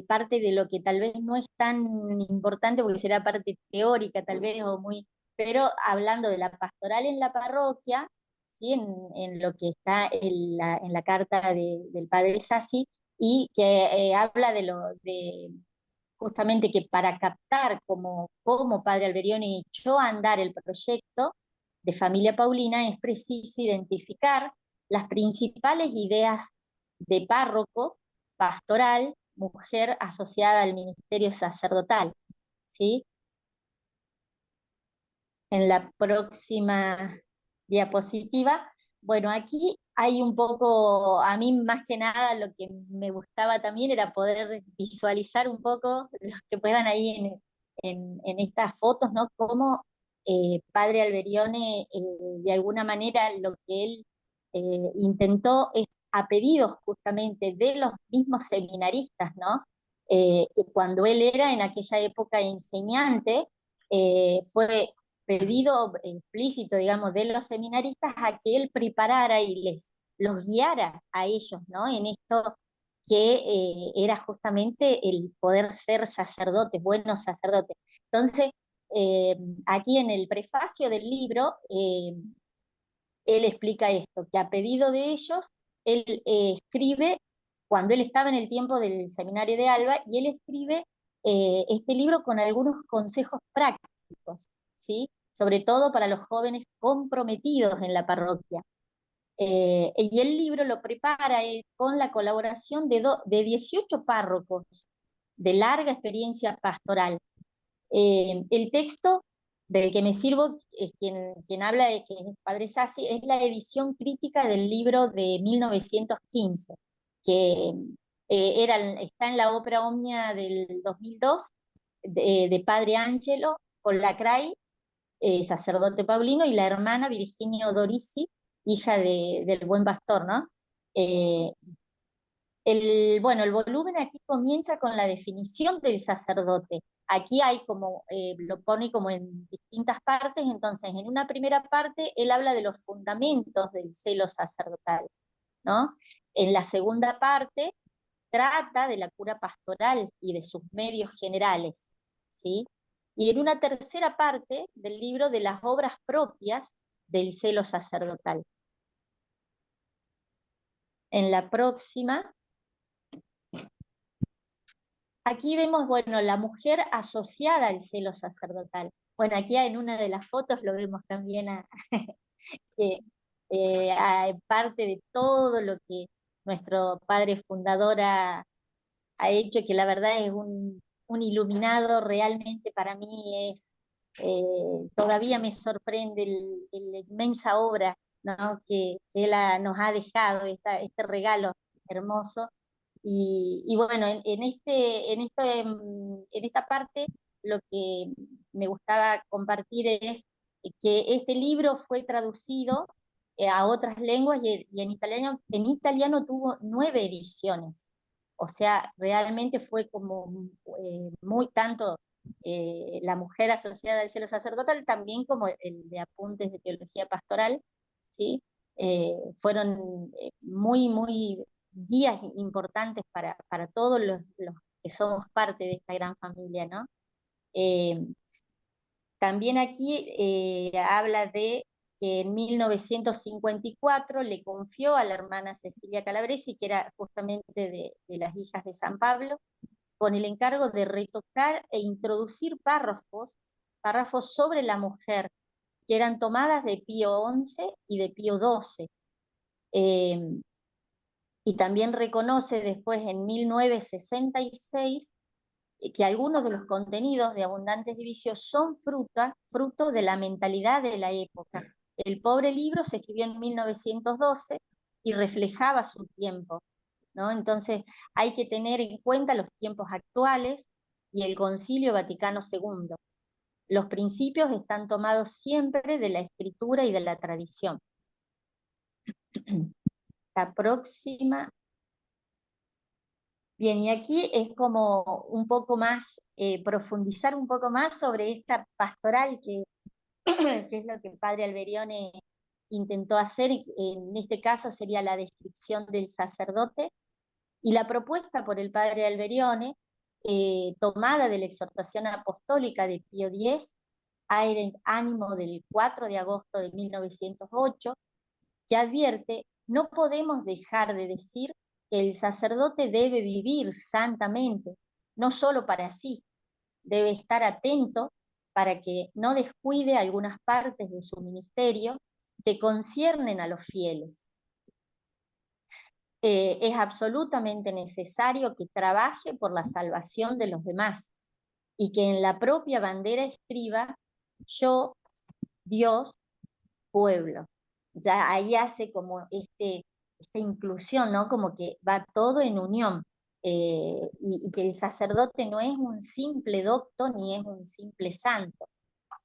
parte de lo que tal vez no es tan importante porque será parte teórica tal vez o muy, pero hablando de la pastoral en la parroquia, ¿sí? En lo que está en la carta del padre Sassi, y que habla de justamente que para captar cómo Padre Alberione echó a andar el proyecto de Familia Paulina es preciso identificar las principales ideas de párroco, pastoral, mujer asociada al ministerio sacerdotal, ¿sí? En la próxima diapositiva, bueno, aquí hay un poco, a mí más que nada lo que me gustaba también era poder visualizar un poco, los que puedan ahí en estas fotos, ¿no? Cómo Padre Alberione, de alguna manera, lo que él intentó es a pedidos justamente de los mismos seminaristas, ¿no? Cuando él era en aquella época enseñante, fue pedido explícito, digamos, de los seminaristas a que él preparara y los guiara a ellos, ¿no? En esto que era justamente el poder ser sacerdotes, buenos sacerdotes. Entonces, aquí en el prefacio del libro, él explica esto, que a pedido de ellos, él escribe, cuando él estaba en el tiempo del seminario de Alba, y él escribe este libro con algunos consejos prácticos, ¿sí? Sobre todo para los jóvenes comprometidos en la parroquia. Y el libro lo prepara con la colaboración de 18 párrocos de larga experiencia pastoral. El texto del que me sirvo, es quien habla de que es el padre Sassi, es la edición crítica del libro de 1915, que está en la Ópera Omnia del 2002, de padre Angelo Colacray, sacerdote paulino, y la hermana Virginia Odorici, hija del buen pastor, ¿no? Eh, bueno, el volumen aquí comienza con la definición del sacerdote. Aquí hay como, lo pone como en distintas partes, entonces en una primera parte él habla de los fundamentos del celo sacerdotal, ¿no? En la segunda parte trata de la cura pastoral y de sus medios generales, ¿sí? Y en una tercera parte del libro de las obras propias del celo sacerdotal. En la próxima, aquí vemos, bueno, la mujer asociada al celo sacerdotal. Bueno, aquí en una de las fotos lo vemos también que, parte de todo lo que nuestro padre fundador ha hecho, que la verdad es un iluminado, realmente para mí todavía me sorprende la inmensa obra, ¿no? que él nos ha dejado, este regalo hermoso. Y bueno, en esta parte lo que me gustaba compartir es que este libro fue traducido a otras lenguas y en italiano tuvo 9 ediciones. O sea, realmente fue como muy tanto La mujer asociada al cielo sacerdotal, también como el de Apuntes de Teología Pastoral, ¿sí? Fueron muy guías importantes para todos los que somos parte de esta gran familia, ¿no? Eh, También aquí habla de que en 1954 le confió a la hermana Cecilia Calabresi, que era justamente de las hijas de San Pablo, con el encargo de retocar e introducir párrafos sobre la mujer, que eran tomadas de Pío XI y de Pío XII. Y también reconoce después en 1966 que algunos de los contenidos de Abundantes División son fruto de la mentalidad de la época. El pobre libro se escribió en 1912 y reflejaba su tiempo, ¿no? Entonces hay que tener en cuenta los tiempos actuales y el Concilio Vaticano II. Los principios están tomados siempre de la escritura y de la tradición. La próxima. Bien, y aquí es como un poco más, profundizar un poco más sobre esta pastoral que es lo que el padre Alberione intentó hacer. En este caso sería la descripción del sacerdote, y la propuesta por el padre Alberione, tomada de la exhortación apostólica de Pío X, Aere Ánimo del 4 de agosto de 1908, que advierte: no podemos dejar de decir que el sacerdote debe vivir santamente, no solo para sí, debe estar atento para que no descuide algunas partes de su ministerio que conciernen a los fieles. Es absolutamente necesario que trabaje por la salvación de los demás y que en la propia bandera escriba: yo, Dios, pueblo. Ya ahí hace como esta inclusión, ¿no? Como que va todo en unión. Y que el sacerdote no es un simple docto ni es un simple santo,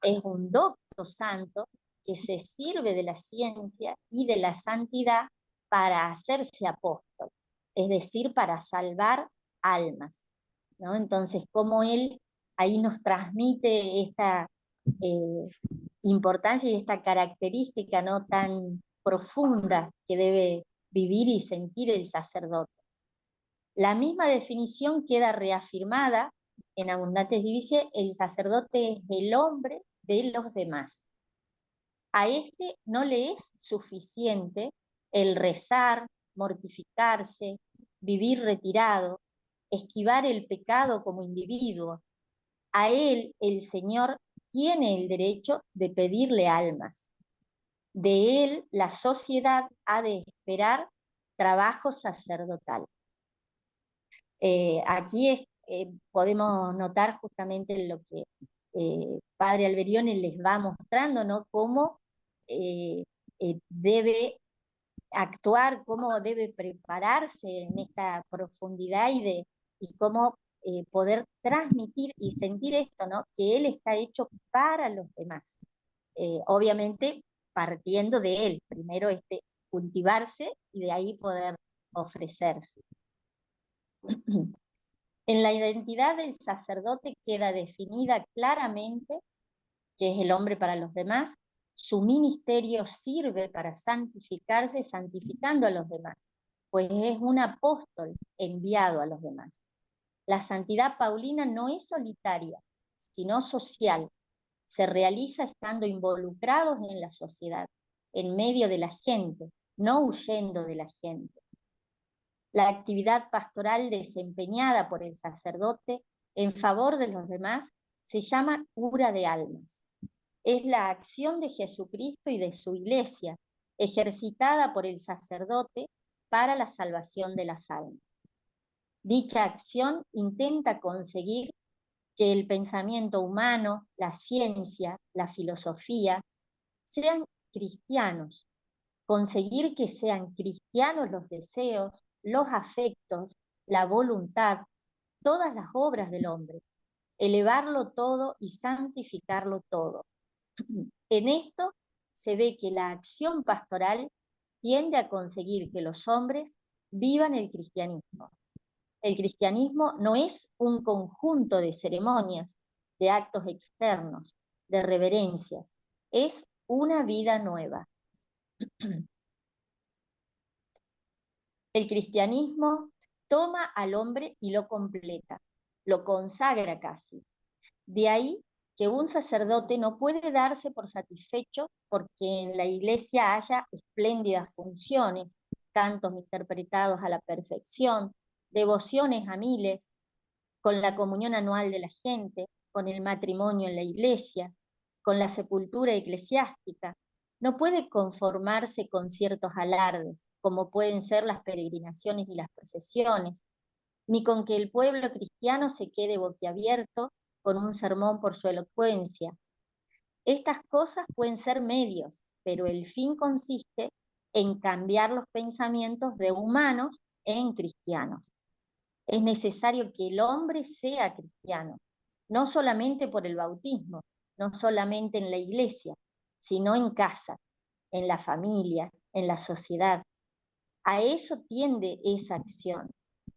es un docto santo que se sirve de la ciencia y de la santidad para hacerse apóstol, es decir, para salvar almas, ¿no? Entonces, como él ahí nos transmite esta eh, importancia y esta característica, ¿no?, tan profunda que debe vivir y sentir el sacerdote. La misma definición queda reafirmada en Abundantes División: el sacerdote es el hombre de los demás. A este no le es suficiente el rezar, mortificarse, vivir retirado, esquivar el pecado como individuo. A él el Señor tiene el derecho de pedirle almas. De él la sociedad ha de esperar trabajo sacerdotal. Aquí podemos notar justamente lo que Padre Alberione les va mostrando, ¿no? Cómo debe actuar, cómo debe prepararse en esta profundidad y cómo poder transmitir y sentir esto, ¿no?, que él está hecho para los demás. Obviamente partiendo de él, primero cultivarse y de ahí poder ofrecerse. En la identidad del sacerdote queda definida claramente que es el hombre para los demás. Su ministerio sirve para santificarse, santificando a los demás, pues es un apóstol enviado a los demás. La santidad paulina no es solitaria, sino social. Se realiza estando involucrados en la sociedad, en medio de la gente, no huyendo de la gente. La actividad pastoral desempeñada por el sacerdote en favor de los demás se llama cura de almas. Es la acción de Jesucristo y de su iglesia, ejercitada por el sacerdote para la salvación de las almas. Dicha acción intenta conseguir que el pensamiento humano, la ciencia, la filosofía, sean cristianos, conseguir que sean cristianos los deseos, los afectos, la voluntad, todas las obras del hombre, elevarlo todo y santificarlo todo. En esto se ve que la acción pastoral tiende a conseguir que los hombres vivan el cristianismo. El cristianismo no es un conjunto de ceremonias, de actos externos, de reverencias, es una vida nueva. El cristianismo toma al hombre y lo completa, lo consagra casi. De ahí que un sacerdote no puede darse por satisfecho porque en la iglesia haya espléndidas funciones, cantos interpretados a la perfección, devociones a miles, con la comunión anual de la gente, con el matrimonio en la iglesia, con la sepultura eclesiástica. No puede conformarse con ciertos alardes, como pueden ser las peregrinaciones y las procesiones, ni con que el pueblo cristiano se quede boquiabierto con un sermón por su elocuencia. Estas cosas pueden ser medios, pero el fin consiste en cambiar los pensamientos de humanos en cristianos. Es necesario que el hombre sea cristiano, no solamente por el bautismo, no solamente en la iglesia, sino en casa, en la familia, en la sociedad. A eso tiende esa acción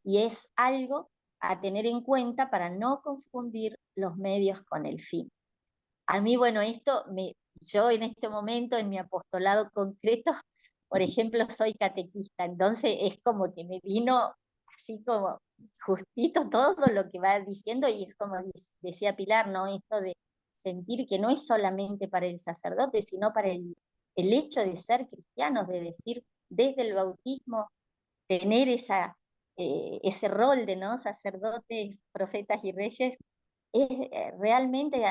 y es algo a tener en cuenta para no confundir los medios con el fin. A mí, bueno, yo en este momento en mi apostolado concreto, por ejemplo, soy catequista, entonces es como que me vino así como justito todo lo que va diciendo y es como decía Pilar, ¿no? Esto de sentir que no es solamente para el sacerdote, sino para el hecho de ser cristianos, de decir desde el bautismo, tener ese rol de, ¿no? Sacerdotes, profetas y reyes, es realmente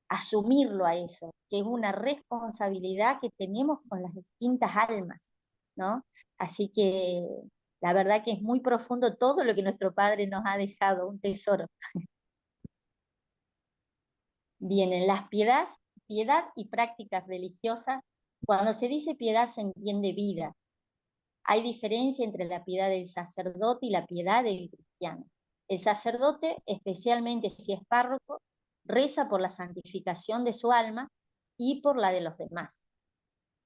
asumirlo a eso, que es una responsabilidad que tenemos con las distintas almas, ¿no? Así que la verdad que es muy profundo todo lo que nuestro Padre nos ha dejado, un tesoro. Bien, en las piedad y prácticas religiosas, cuando se dice piedad se entiende vida. Hay diferencia entre la piedad del sacerdote y la piedad del cristiano. El sacerdote, especialmente si es párroco, reza por la santificación de su alma y por la de los demás.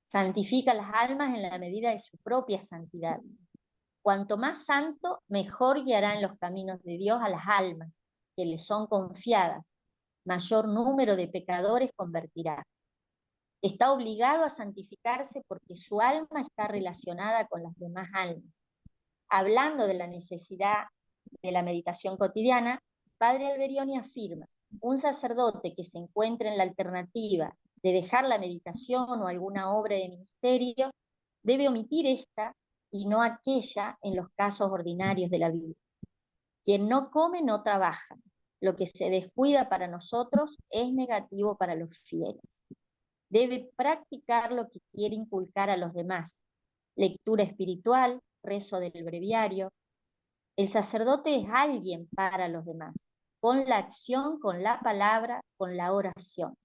Santifica las almas en la medida de su propia santidad. Cuanto más santo, mejor guiará en los caminos de Dios a las almas que le son confiadas. Mayor número de pecadores convertirá. Está obligado a santificarse porque su alma está relacionada con las demás almas. Hablando de la necesidad de la meditación cotidiana, Padre Alberioni afirma: un sacerdote que se encuentre en la alternativa de dejar la meditación o alguna obra de ministerio, debe omitir esta y no aquella en los casos ordinarios de la vida. Quien no come no trabaja. Lo que se descuida para nosotros es negativo para los fieles. Debe practicar lo que quiere inculcar a los demás: lectura espiritual, rezo del breviario. El sacerdote es alguien para los demás, con la acción, con la palabra, con la oración.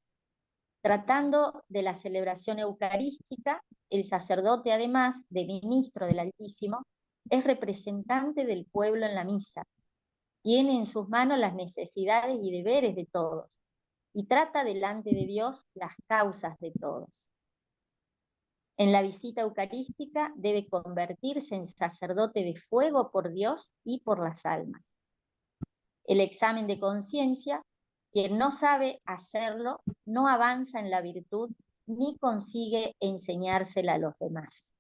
Tratando de la celebración eucarística, el sacerdote, además de ministro del Altísimo, es representante del pueblo en la misa. Tiene en sus manos las necesidades y deberes de todos y trata delante de Dios las causas de todos. En la visita eucarística debe convertirse en sacerdote de fuego por Dios y por las almas. El examen de conciencia: quien no sabe hacerlo no avanza en la virtud ni consigue enseñársela a los demás.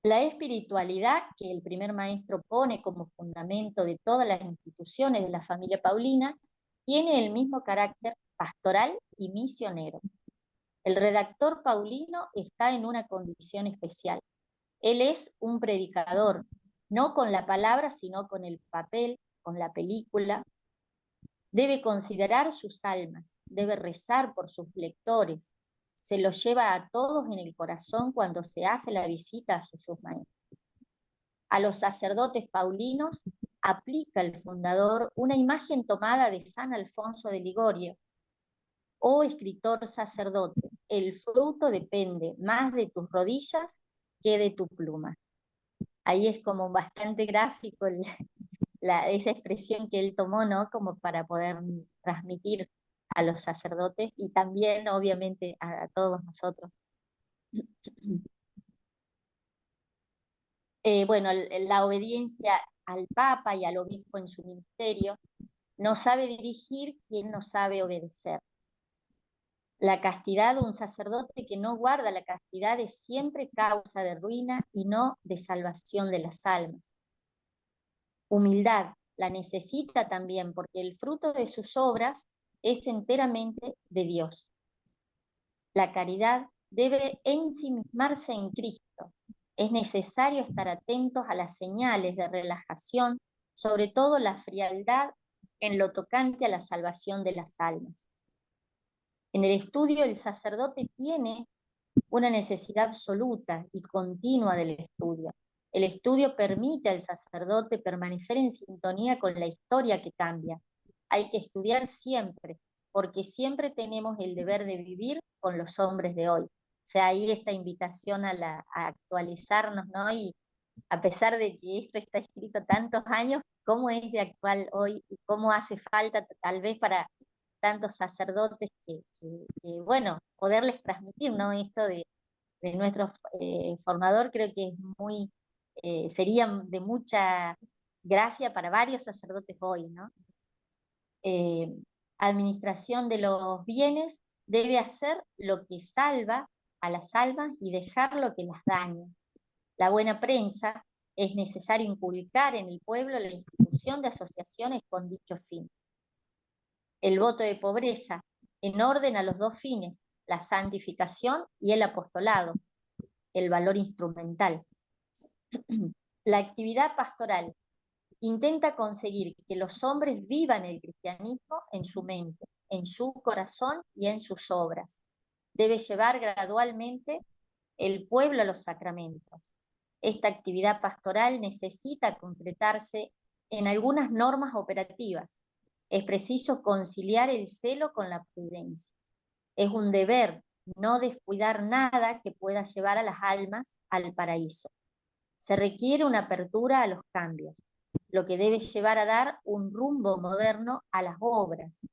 La espiritualidad que el primer maestro pone como fundamento de todas las instituciones de la familia paulina tiene el mismo carácter pastoral y misionero. El redactor paulino está en una condición especial. Él es un predicador, no con la palabra, sino con el papel, con la película. Debe considerar sus almas, debe rezar por sus lectores. Se los lleva a todos en el corazón cuando se hace la visita a Jesús Maestro. A los sacerdotes paulinos aplica el fundador una imagen tomada de San Alfonso de Ligorio. Oh escritor sacerdote, el fruto depende más de tus rodillas que de tu pluma. Ahí es como bastante gráfico esa expresión que él tomó, ¿no? Como para poder transmitir a los sacerdotes y también, obviamente, a todos nosotros. Bueno, la obediencia al Papa y al Obispo en su ministerio no sabe dirigir quien no sabe obedecer. La castidad, un sacerdote que no guarda la castidad es siempre causa de ruina y no de salvación de las almas. Humildad, la necesita también porque el fruto de sus obras es enteramente de Dios. La caridad debe ensimismarse en Cristo. Es necesario estar atentos a las señales de relajación, sobre todo la frialdad en lo tocante a la salvación de las almas. En el estudio el sacerdote tiene una necesidad absoluta y continua del estudio. El estudio permite al sacerdote permanecer en sintonía con la historia que cambia. Hay que estudiar siempre, porque siempre tenemos el deber de vivir con los hombres de hoy. O sea, ahí esta invitación a actualizarnos, ¿no? Y a pesar de que esto está escrito tantos años, ¿cómo es de actual hoy y cómo hace falta tal vez para tantos sacerdotes que bueno, poderles transmitir, ¿no? Esto de nuestro formador creo que es muy, sería de mucha gracia para varios sacerdotes hoy, ¿no? Administración de los bienes debe hacer lo que salva a las almas y dejar lo que las daña. La buena prensa es necesario inculcar en el pueblo la institución de asociaciones con dicho fin. El voto de pobreza, en orden a los dos fines, la santificación y el apostolado, el valor instrumental. La actividad pastoral intenta conseguir que los hombres vivan el cristianismo en su mente, en su corazón y en sus obras. Debe llevar gradualmente el pueblo a los sacramentos. Esta actividad pastoral necesita concretarse en algunas normas operativas. Es preciso conciliar el celo con la prudencia. Es un deber no descuidar nada que pueda llevar a las almas al paraíso. Se requiere una apertura a los cambios, lo que debe llevar a dar un rumbo moderno a las obras.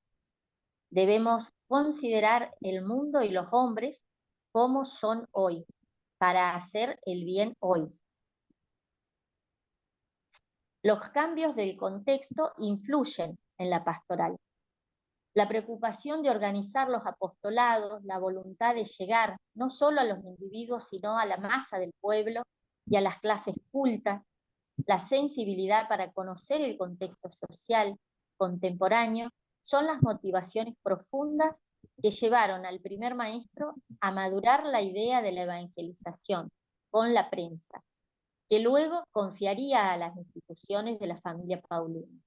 Debemos considerar el mundo y los hombres como son hoy, para hacer el bien hoy. Los cambios del contexto influyen en la pastoral. La preocupación de organizar los apostolados, la voluntad de llegar no solo a los individuos, sino a la masa del pueblo y a las clases cultas, la sensibilidad para conocer el contexto social contemporáneo, son las motivaciones profundas que llevaron al primer maestro a madurar la idea de la evangelización con la prensa, que luego confiaría a las instituciones de la familia paulina.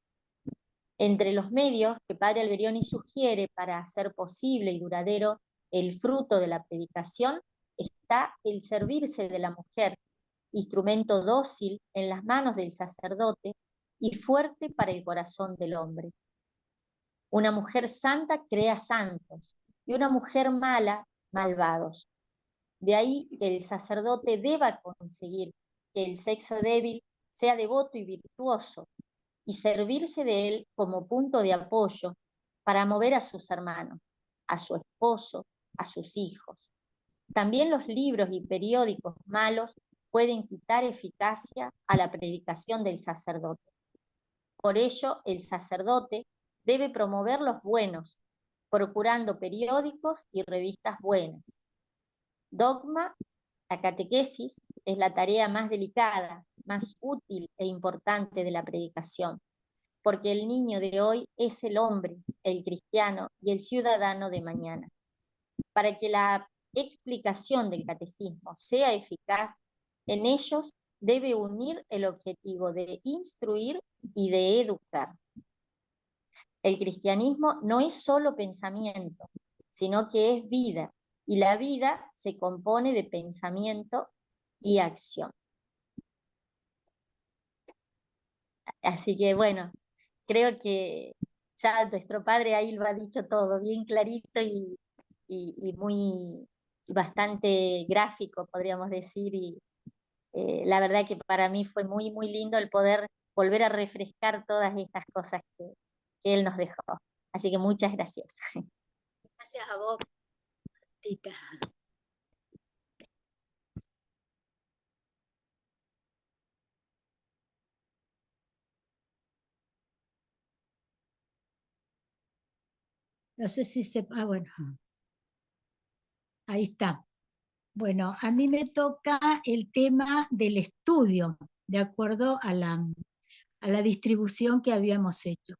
Entre los medios que Padre Alberioni sugiere para hacer posible y duradero el fruto de la predicación está el servirse de la mujer, instrumento dócil en las manos del sacerdote y fuerte para el corazón del hombre. Una mujer santa crea santos y una mujer mala, malvados. De ahí que el sacerdote deba conseguir que el sexo débil sea devoto y virtuoso y servirse de él como punto de apoyo para mover a sus hermanos, a su esposo, a sus hijos. También los libros y periódicos malos pueden quitar eficacia a la predicación del sacerdote. Por ello, el sacerdote debe promover los buenos, procurando periódicos y revistas buenas. Dogma, la catequesis, es la tarea más delicada, más útil e importante de la predicación, porque el niño de hoy es el hombre, el cristiano y el ciudadano de mañana. Para que la explicación del catecismo sea eficaz, en ellos debe unir el objetivo de instruir y de educar. El cristianismo no es solo pensamiento, sino que es vida, y la vida se compone de pensamiento y acción. Así que bueno, creo que ya nuestro padre ahí lo ha dicho todo, bien clarito y muy bastante gráfico, podríamos decir, y la verdad que para mí fue muy, muy lindo el poder volver a refrescar todas estas cosas que él nos dejó. Así que muchas gracias. Gracias a vos, Tita. No sé si se... Ah, bueno. Ahí está. Bueno, a mí me toca el tema del estudio, de acuerdo a la distribución que habíamos hecho.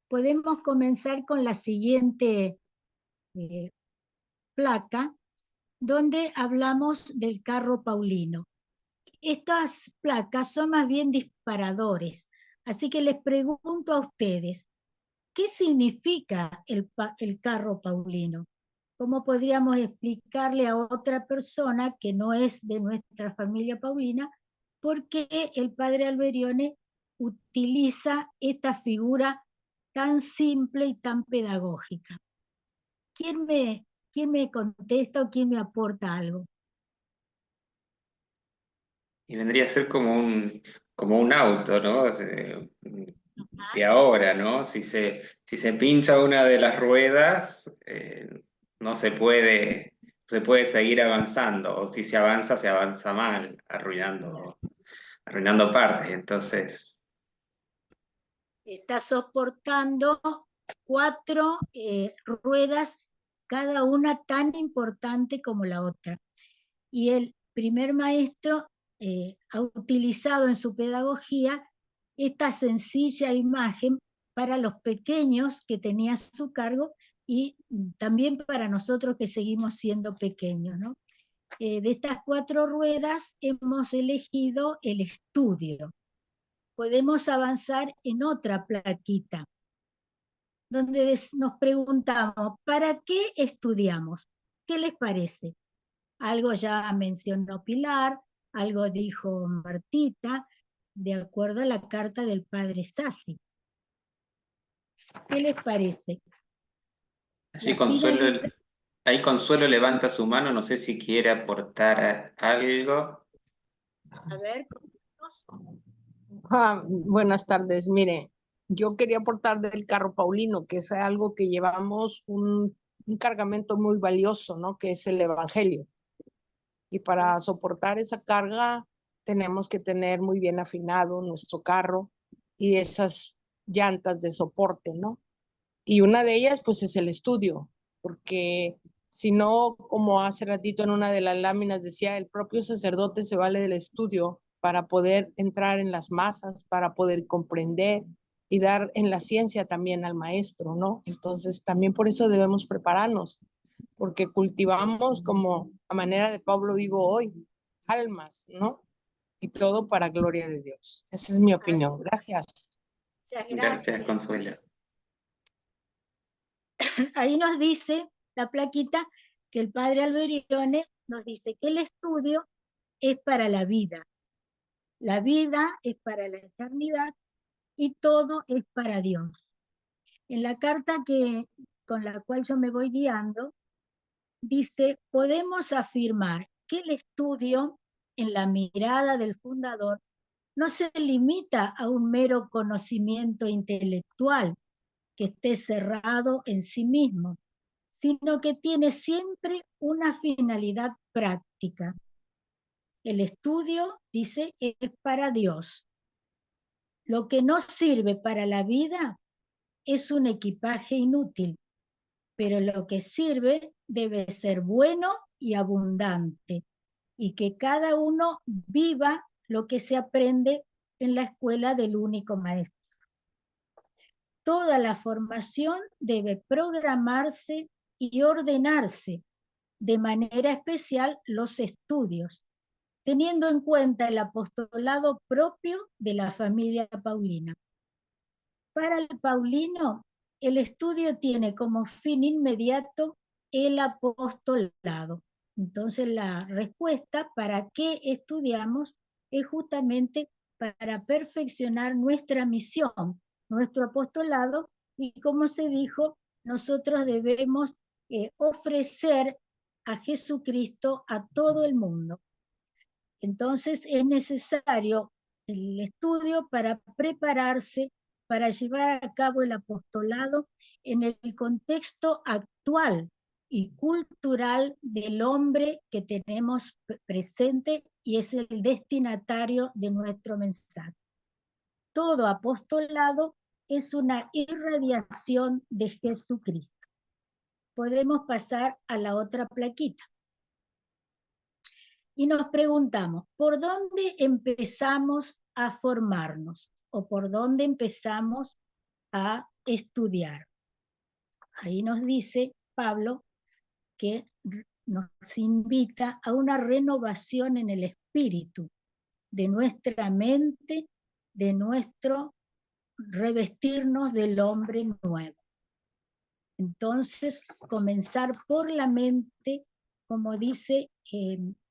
Podemos comenzar con la siguiente placa, donde hablamos del carro paulino. Estas placas son más bien disparadores, así que les pregunto a ustedes, ¿qué significa el carro paulino? ¿Cómo podríamos explicarle a otra persona que no es de nuestra familia paulina por qué el padre Alberione utiliza esta figura tan simple y tan pedagógica? ¿Quién me contesta o quién me aporta algo? Y vendría a ser como un auto, ¿no? O sea, de ahora, ¿no? Si se pincha una de las ruedas, no se puede seguir avanzando, o si se avanza mal, arruinando partes. Entonces, Está soportando 4 ruedas, cada una tan importante como la otra. Y el primer maestro ha utilizado en su pedagogía esta sencilla imagen para los pequeños que tenía a su cargo y también para nosotros que seguimos siendo pequeños, ¿no? De estas 4 ruedas hemos elegido el estudio. Podemos avanzar en otra plaquita, donde nos preguntamos, ¿para qué estudiamos? ¿Qué les parece? Algo ya mencionó Pilar, algo dijo Martita, de acuerdo a la carta del padre Sassi. ¿Qué les parece? allí ahí Consuelo levanta su mano, no sé si quiere aportar algo. A ver, buenas tardes. Mire, yo quería aportar del carro paulino, que es algo que llevamos un cargamento muy valioso, ¿no? Que es el Evangelio. Y para soportar esa carga tenemos que tener muy bien afinado nuestro carro y esas llantas de soporte, ¿no? Y una de ellas, pues, es el estudio, porque si no, como hace ratito en una de las láminas decía, el propio sacerdote se vale del estudio para poder entrar en las masas, para poder comprender y dar en la ciencia también al maestro, ¿no? Entonces, también por eso debemos prepararnos, porque cultivamos como a manera de Pablo vivo hoy, almas, ¿no? Y todo para gloria de Dios. Esa es mi opinión. Gracias. muchas Gracias, gracias. Consuelo. Ahí nos dice la plaquita que el padre Alberione nos dice que el estudio es para la vida es para la eternidad y todo es para Dios. En la carta con la cual yo me voy guiando, dice, podemos afirmar que el estudio en la mirada del fundador no se limita a un mero conocimiento intelectual que esté cerrado en sí mismo, sino que tiene siempre una finalidad práctica. El estudio, dice, es para Dios. Lo que no sirve para la vida es un equipaje inútil, pero lo que sirve debe ser bueno y abundante, y que cada uno viva lo que se aprende en la escuela del único maestro. Toda la formación debe programarse y ordenarse, de manera especial los estudios, teniendo en cuenta el apostolado propio de la familia paulina. Para el paulino, el estudio tiene como fin inmediato el apostolado. Entonces la respuesta para qué estudiamos es justamente para perfeccionar nuestra misión, nuestro apostolado, y como se dijo, nosotros debemos ofrecer a Jesucristo a todo el mundo. Entonces es necesario el estudio para prepararse, para llevar a cabo el apostolado en el contexto actual y cultural del hombre que tenemos presente y es el destinatario de nuestro mensaje. Todo apostolado es una irradiación de Jesucristo. Podemos pasar a la otra plaquita. Y nos preguntamos, ¿por dónde empezamos a formarnos? ¿O por dónde empezamos a estudiar? Ahí nos dice Pablo que nos invita a una renovación en el espíritu de nuestra mente, de nuestro revestirnos del hombre nuevo. Entonces, comenzar por la mente, como dice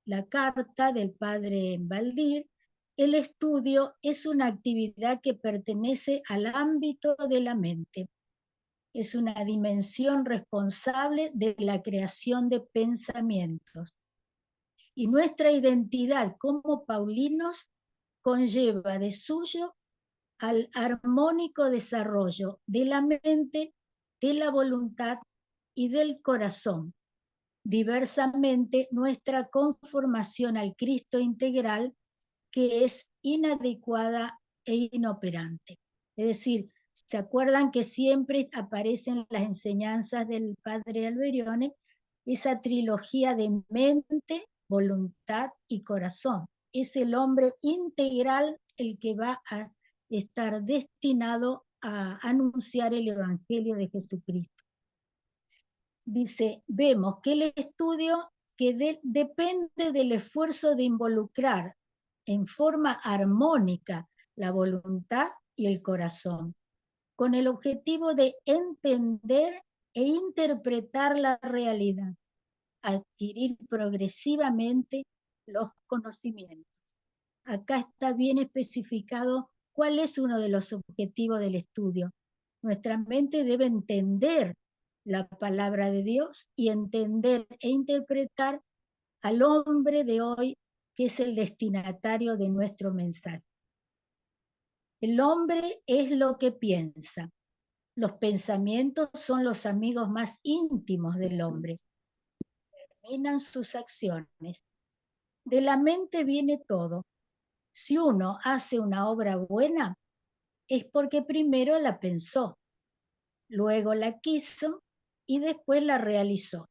la carta del padre Valdir, el estudio es una actividad que pertenece al ámbito de la mente. Es una dimensión responsable de la creación de pensamientos. Y nuestra identidad como paulinos conlleva de suyo al armónico desarrollo de la mente, de la voluntad y del corazón. Diversamente, nuestra conformación al Cristo integral, que es inadecuada e inoperante. Es decir, ¿se acuerdan que siempre aparecen las enseñanzas del padre Alberione? Esa trilogía de mente, voluntad y corazón. Es el hombre integral el que va a estar destinado a anunciar el Evangelio de Jesucristo. Dice, vemos que el estudio que depende del esfuerzo de involucrar en forma armónica la voluntad y el corazón, con el objetivo de entender e interpretar la realidad, adquirir progresivamente los conocimientos. Acá está bien especificado cuál es uno de los objetivos del estudio. Nuestra mente debe entender la palabra de Dios y entender e interpretar al hombre de hoy, que es el destinatario de nuestro mensaje. El hombre es lo que piensa. Los pensamientos son los amigos más íntimos del hombre. Determinan sus acciones. De la mente viene todo. Si uno hace una obra buena, es porque primero la pensó, luego la quiso y después la realizó.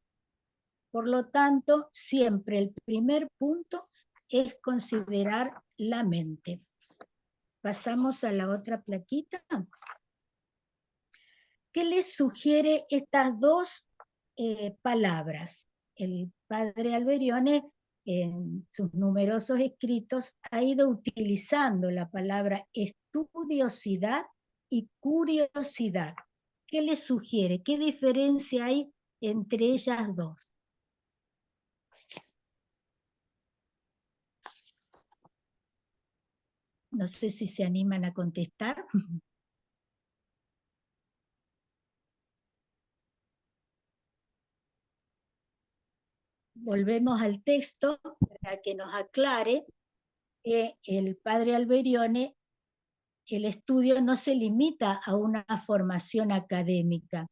Por lo tanto, siempre el primer punto es considerar la mente. Pasamos a la otra plaquita. ¿Qué les sugiere estas dos palabras? El padre Alberione, en sus numerosos escritos, ha ido utilizando la palabra estudiosidad y curiosidad. ¿Qué les sugiere? ¿Qué diferencia hay entre ellas dos? No sé si se animan a contestar. Volvemos al texto para que nos aclare que el padre Alberione, el estudio no se limita a una formación académica,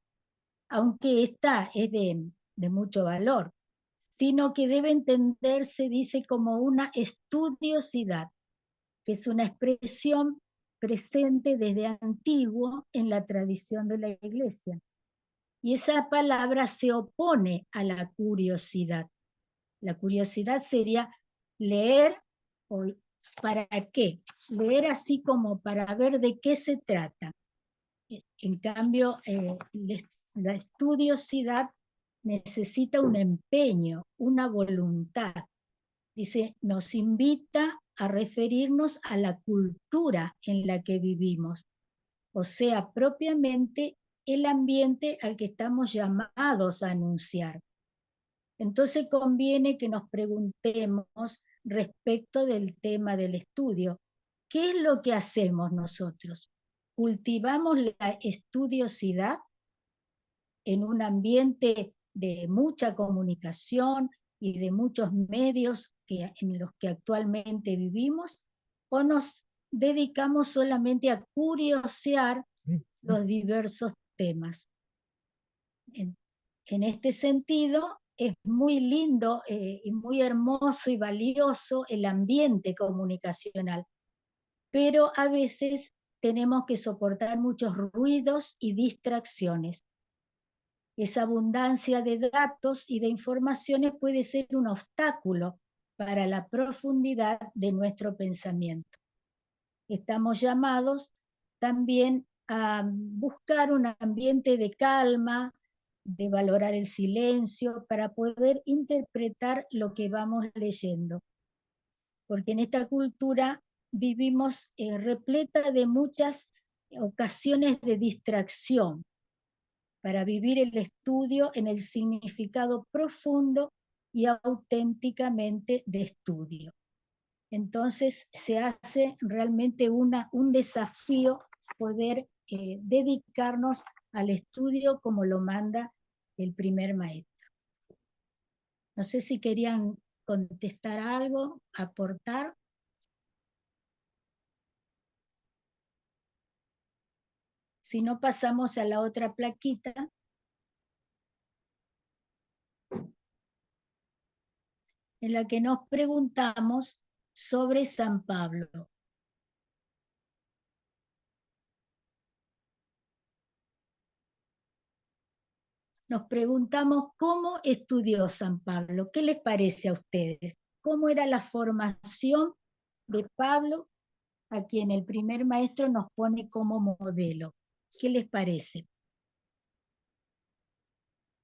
aunque esta es de mucho valor, sino que debe entenderse, dice, como una estudiosidad, que es una expresión presente desde antiguo en la tradición de la Iglesia. Y esa palabra se opone a la curiosidad. La curiosidad sería leer, ¿para qué? Leer así como para ver de qué se trata. En cambio, la estudiosidad necesita un empeño, una voluntad. Dice, nos invita a referirnos a la cultura en la que vivimos, o sea, propiamente el ambiente al que estamos llamados a anunciar. Entonces conviene que nos preguntemos respecto del tema del estudio. ¿Qué es lo que hacemos nosotros? ¿Cultivamos la estudiosidad en un ambiente de mucha comunicación y de muchos medios en los que actualmente vivimos? ¿O nos dedicamos solamente a curiosear los diversos temas? En este sentido, es muy lindo y muy hermoso y valioso el ambiente comunicacional, pero a veces tenemos que soportar muchos ruidos y distracciones. Esa abundancia de datos y de informaciones puede ser un obstáculo para la profundidad de nuestro pensamiento. Estamos llamados también a buscar un ambiente de calma, de valorar el silencio, para poder interpretar lo que vamos leyendo. Porque en esta cultura vivimos repleta de muchas ocasiones de distracción, para vivir el estudio en el significado profundo y auténticamente de estudio. Entonces se hace realmente un desafío poder dedicarnos al estudio como lo manda el primer maestro. No sé si querían contestar algo, aportar. Si no, pasamos a la otra plaquita. En la que nos preguntamos sobre San Pablo. Nos preguntamos cómo estudió San Pablo. ¿Qué les parece a ustedes? ¿Cómo era la formación de Pablo, a quien el primer maestro nos pone como modelo? ¿Qué les parece?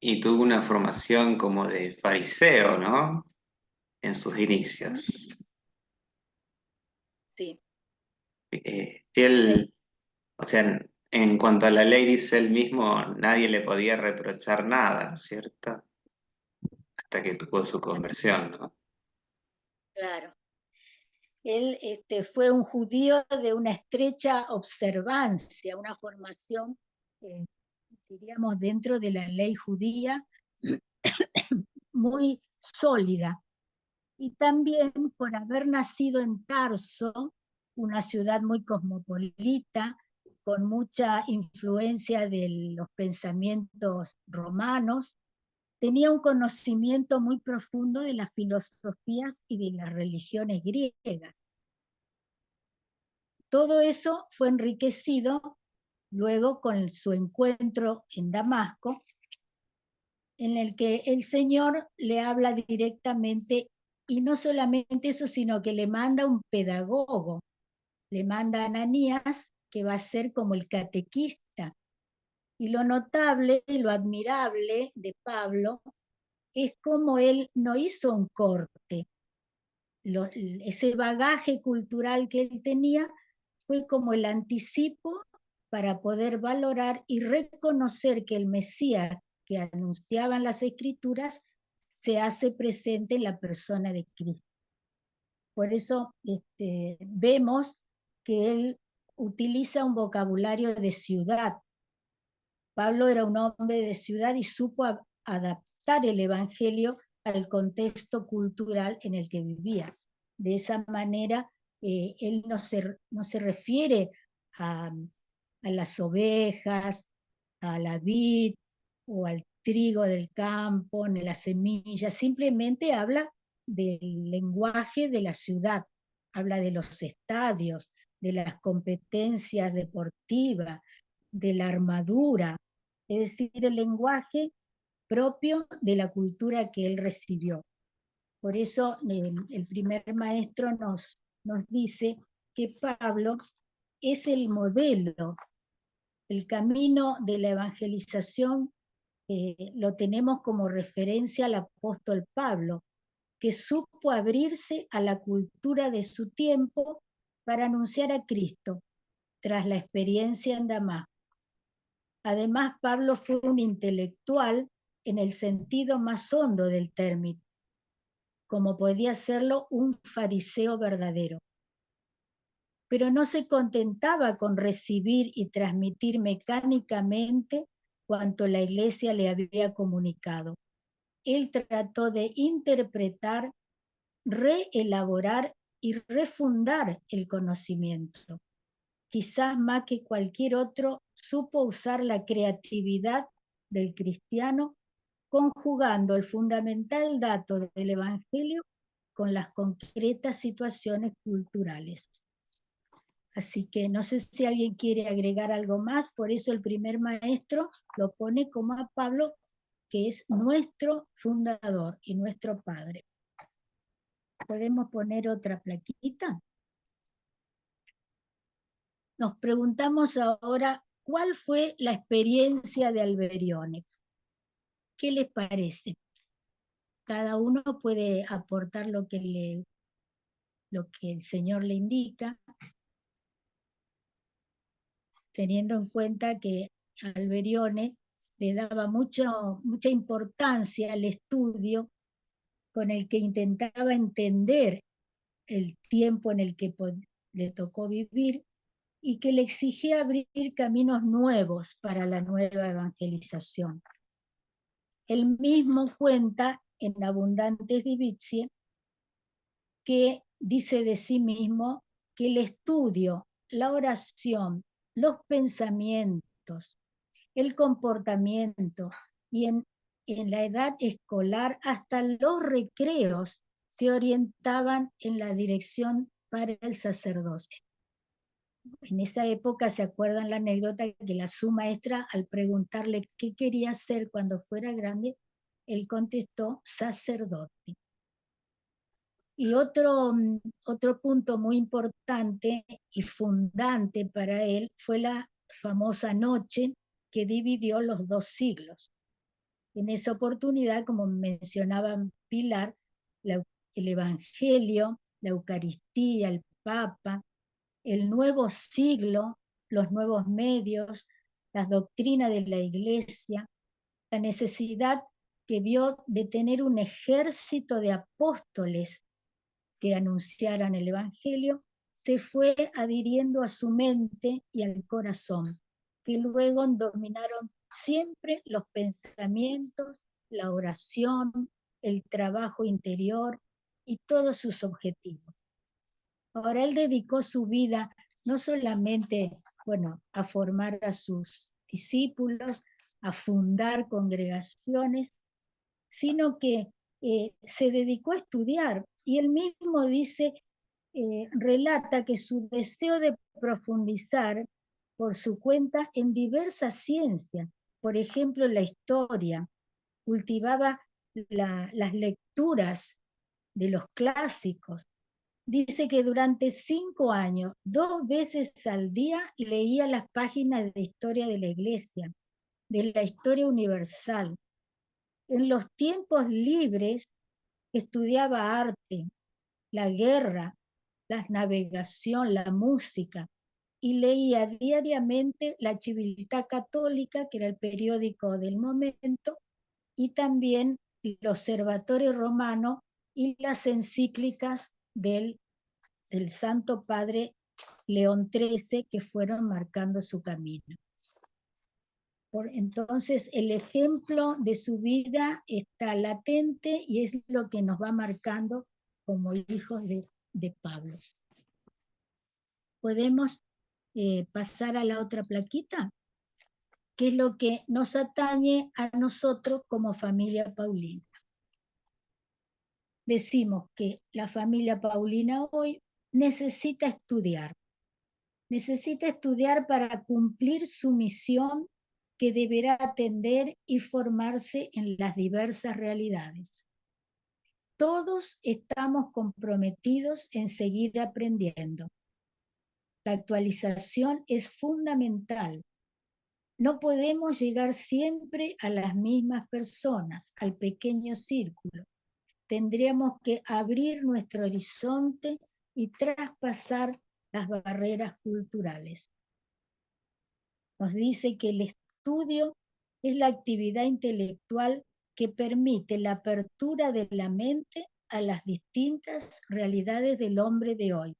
Y tuvo una formación como de fariseo, ¿no? En sus inicios. Sí. Él, o sea, en cuanto a la ley, dice él mismo, nadie le podía reprochar nada, ¿no es cierto? Hasta que tuvo su conversión, ¿no? Claro. Él fue un judío de una estrecha observancia, una formación, diríamos, dentro de la ley judía, muy sólida. Y también por haber nacido en Tarso, una ciudad muy cosmopolita, con mucha influencia de los pensamientos romanos, tenía un conocimiento muy profundo de las filosofías y de las religiones griegas. Todo eso fue enriquecido luego con su encuentro en Damasco, en el que el Señor le habla directamente, y no solamente eso, sino que le manda un pedagogo, le manda a Ananías, que va a ser como el catequista. Y lo notable y lo admirable de Pablo es como él no hizo un corte. Ese bagaje cultural que él tenía fue como el anticipo para poder valorar y reconocer que el Mesías que anunciaban las Escrituras se hace presente en la persona de Cristo. Por eso vemos que él utiliza un vocabulario de ciudad. Pablo era un hombre de ciudad y supo adaptar el Evangelio al contexto cultural en el que vivía. De esa manera, él no se refiere a las ovejas, a la vid o al trigo del campo, ni las semillas, simplemente habla del lenguaje de la ciudad, habla de los estadios, de las competencias deportivas, de la armadura, es decir, el lenguaje propio de la cultura que él recibió. Por eso el primer maestro nos dice que Pablo es el modelo, el camino de la evangelización lo tenemos como referencia al apóstol Pablo, que supo abrirse a la cultura de su tiempo para anunciar a Cristo tras la experiencia en Damasco. Además, Pablo fue un intelectual en el sentido más hondo del término, como podía serlo un fariseo verdadero. Pero no se contentaba con recibir y transmitir mecánicamente cuanto la Iglesia le había comunicado. Él trató de interpretar, reelaborar y refundar el conocimiento. Quizás más que cualquier otro, supo usar la creatividad del cristiano, conjugando el fundamental dato del Evangelio con las concretas situaciones culturales. Así que no sé si alguien quiere agregar algo más, por eso el primer maestro lo pone como a Pablo, que es nuestro fundador y nuestro padre. ¿Podemos poner otra plaquita? Nos preguntamos ahora, ¿cuál fue la experiencia de Alberione? ¿Qué les parece? Cada uno puede aportar lo que el Señor le indica, teniendo en cuenta que Alberione le daba mucha importancia al estudio con el que intentaba entender el tiempo en el que le tocó vivir y que le exigía abrir caminos nuevos para la nueva evangelización. Él mismo cuenta en Abundantes Divitiae que dice de sí mismo que el estudio, la oración, los pensamientos, el comportamiento y en la edad escolar hasta los recreos se orientaban en la dirección para el sacerdocio. En esa época, ¿se acuerdan la anécdota que su maestra, al preguntarle qué quería hacer cuando fuera grande, él contestó sacerdote? Y otro punto muy importante y fundante para él fue la famosa noche que dividió los 2 siglos. En esa oportunidad, como mencionaba Pilar, el Evangelio, la Eucaristía, el Papa, el nuevo siglo, los nuevos medios, las doctrinas de la Iglesia, la necesidad que vio de tener un ejército de apóstoles que anunciaran el Evangelio, se fue adhiriendo a su mente y al corazón, que luego dominaron siempre los pensamientos, la oración, el trabajo interior y todos sus objetivos. Ahora él dedicó su vida no solamente, a formar a sus discípulos, a fundar congregaciones, sino que se dedicó a estudiar. Y él mismo dice, relata que su deseo de profundizar por su cuenta en diversas ciencias, por ejemplo la historia, cultivaba las lecturas de los clásicos. Dice que durante 5 años, 2 veces al día, leía las páginas de historia de la Iglesia, de la historia universal. En los tiempos libres estudiaba arte, la guerra, la navegación, la música, y leía diariamente la Civiltà Católica, que era el periódico del momento, y también el Observatorio Romano y las encíclicas del Santo Padre León XIII, que fueron marcando su camino. Entonces el ejemplo de su vida está latente y es lo que nos va marcando como hijos de Pablo. ¿Podemos pasar a la otra plaquita? ¿Qué es lo que nos atañe a nosotros como familia paulina? Decimos que la familia paulina hoy necesita estudiar para cumplir su misión, que deberá atender y formarse en las diversas realidades. Todos estamos comprometidos en seguir aprendiendo. La actualización es fundamental. No podemos llegar siempre a las mismas personas, al pequeño círculo. tendríamos que abrir nuestro horizonte y traspasar las barreras culturales. Nos dice que el estudio es la actividad intelectual que permite la apertura de la mente a las distintas realidades del hombre de hoy.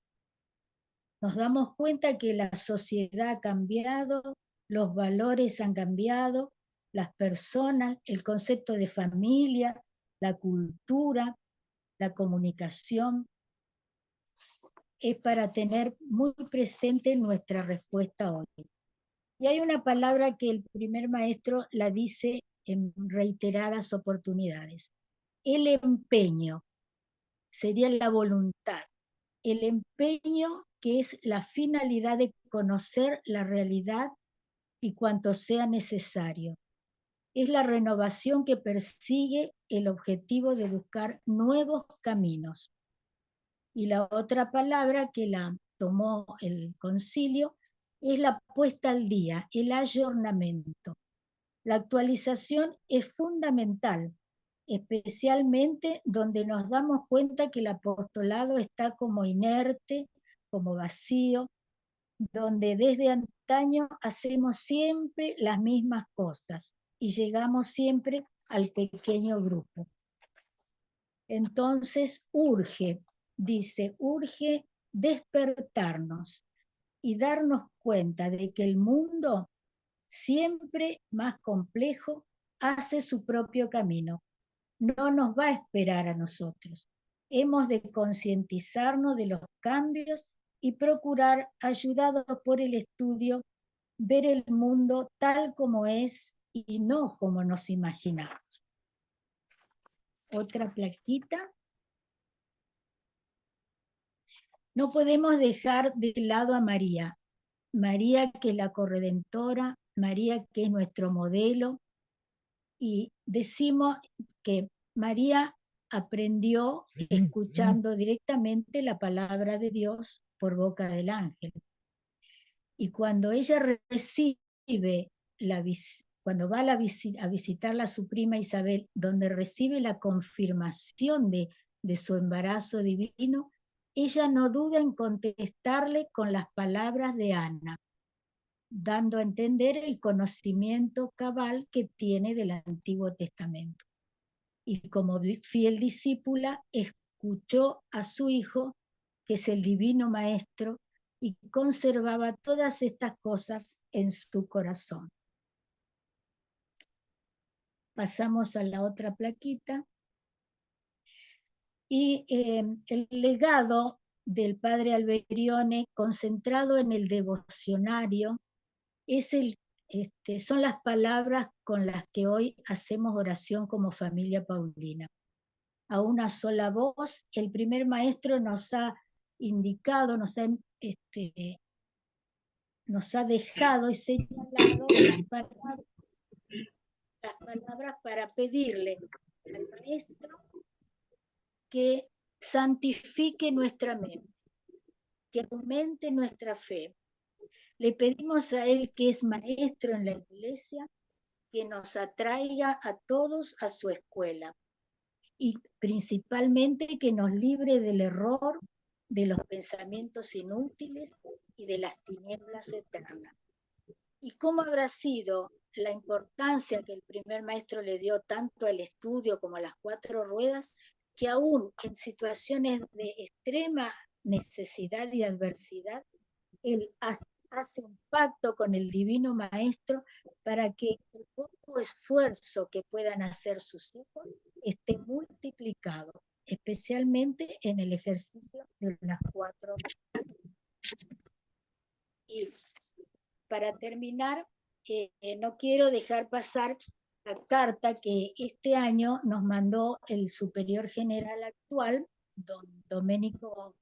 Nos damos cuenta que la sociedad ha cambiado, los valores han cambiado, las personas, el concepto de familia, la cultura, la comunicación, es para tener muy presente nuestra respuesta hoy. Y hay una palabra que el primer maestro la dice en reiteradas oportunidades. El empeño sería la voluntad. El empeño, que es la finalidad de conocer la realidad y cuanto sea necesario. Es la renovación que persigue el objetivo de buscar nuevos caminos. Y la otra palabra que la tomó el concilio es la puesta al día, el ayornamiento. La actualización es fundamental, especialmente donde nos damos cuenta que el apostolado está como inerte, como vacío, donde desde antaño hacemos siempre las mismas cosas y llegamos siempre al pequeño grupo. Entonces urge despertarnos y darnos cuenta de que el mundo, siempre más complejo, hace su propio camino. No nos va a esperar a nosotros. Hemos de concientizarnos de los cambios y procurar, ayudados por el estudio, ver el mundo tal como es y no como nos imaginamos. Otra plaquita. No podemos dejar de lado a María. María, que es la corredentora, María, que es nuestro modelo, y decimos que María aprendió escuchando directamente la palabra de Dios por boca del ángel. Y cuando ella recibe, cuando va a visitarla a su prima Isabel, donde recibe la confirmación de su embarazo divino, ella no duda en contestarle con las palabras de Ana, dando a entender el conocimiento cabal que tiene del Antiguo Testamento. Y como fiel discípula, escuchó a su hijo, que es el Divino Maestro, y conservaba todas estas cosas en su corazón. Pasamos a la otra plaquita. Y el legado del padre Alberione, concentrado en el devocionario, son las palabras con las que hoy hacemos oración como familia paulina. A una sola voz, el primer maestro nos ha indicado, nos ha dejado y señalado las palabras para pedirle al maestro que santifique nuestra mente, que aumente nuestra fe. Le pedimos a él, que es maestro en la iglesia, que nos atraiga a todos a su escuela y principalmente que nos libre del error, de los pensamientos inútiles y de las tinieblas eternas. ¿Y cómo habrá sido la importancia que el primer maestro le dio tanto al estudio como a las 4 ruedas, que aún en situaciones de extrema necesidad y adversidad, él hace un pacto con el Divino Maestro para que el poco esfuerzo que puedan hacer sus hijos esté multiplicado, especialmente en el ejercicio de las 4 ruedas. Y para terminar, no quiero dejar pasar la carta que este año nos mandó el superior general actual, don Domenico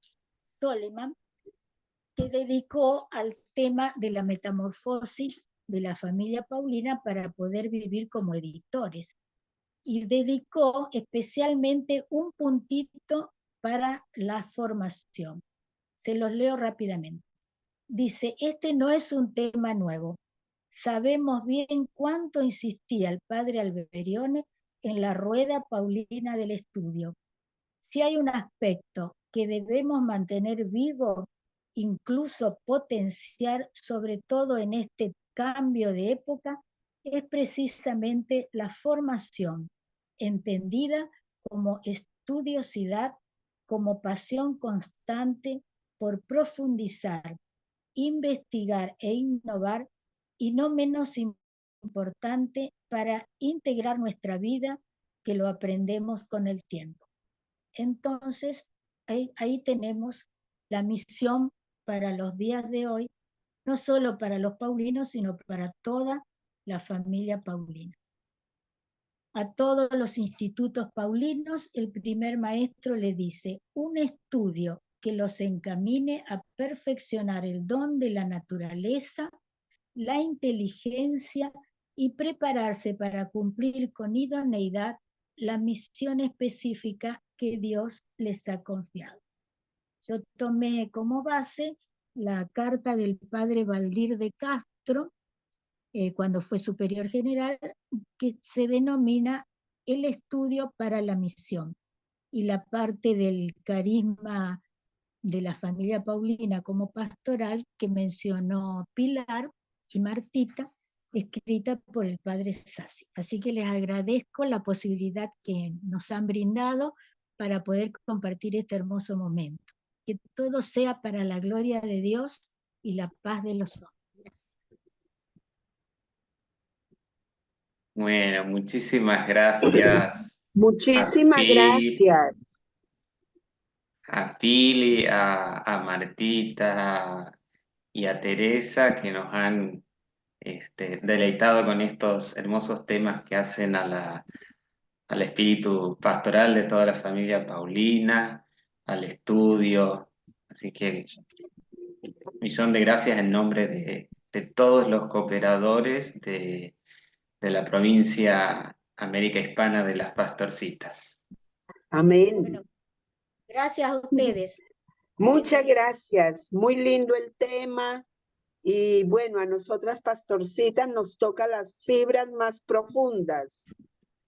Soleman, que dedicó al tema de la metamorfosis de la familia Paulina para poder vivir como editores. Y dedicó especialmente un puntito para la formación. Se los leo rápidamente. Dice: este no es un tema nuevo. Sabemos bien cuánto insistía el padre Alberione en la rueda paulina del estudio, Si hay un aspecto que debemos mantener vivo, incluso potenciar, sobre todo en este cambio de época, es precisamente la formación, entendida como estudiosidad, como pasión constante por profundizar, investigar e innovar, y no menos importante para integrar nuestra vida, que lo aprendemos con el tiempo. Entonces, ahí tenemos la misión para los días de hoy, no solo para los paulinos, sino para toda la familia paulina. A todos los institutos paulinos, el primer maestro le dice: un estudio que los encamine a perfeccionar el don de la naturaleza, la inteligencia y prepararse para cumplir con idoneidad la misión específica que Dios les ha confiado. Yo tomé como base la carta del padre Valdir de Castro, cuando fue superior general, que se denomina el estudio para la misión, y la parte del carisma de la familia paulina como pastoral que mencionó Pilar y Martita, escrita por el padre Sassi. Así que les agradezco la posibilidad que nos han brindado para poder compartir este hermoso momento. Que todo sea para la gloria de Dios y la paz de los hombres. Bueno, muchísimas gracias Muchísimas gracias. a Pili, a Martita y a Teresa, que nos han deleitado con estos hermosos temas que hacen al espíritu pastoral de toda la familia paulina, al estudio. Así que un millón de gracias en nombre de todos los cooperadores de la provincia América Hispana de las Pastorcitas. Amén. Bueno, gracias a ustedes. Muchas gracias. Muy lindo el tema. Y bueno, a nosotras pastorcitas nos toca las fibras más profundas,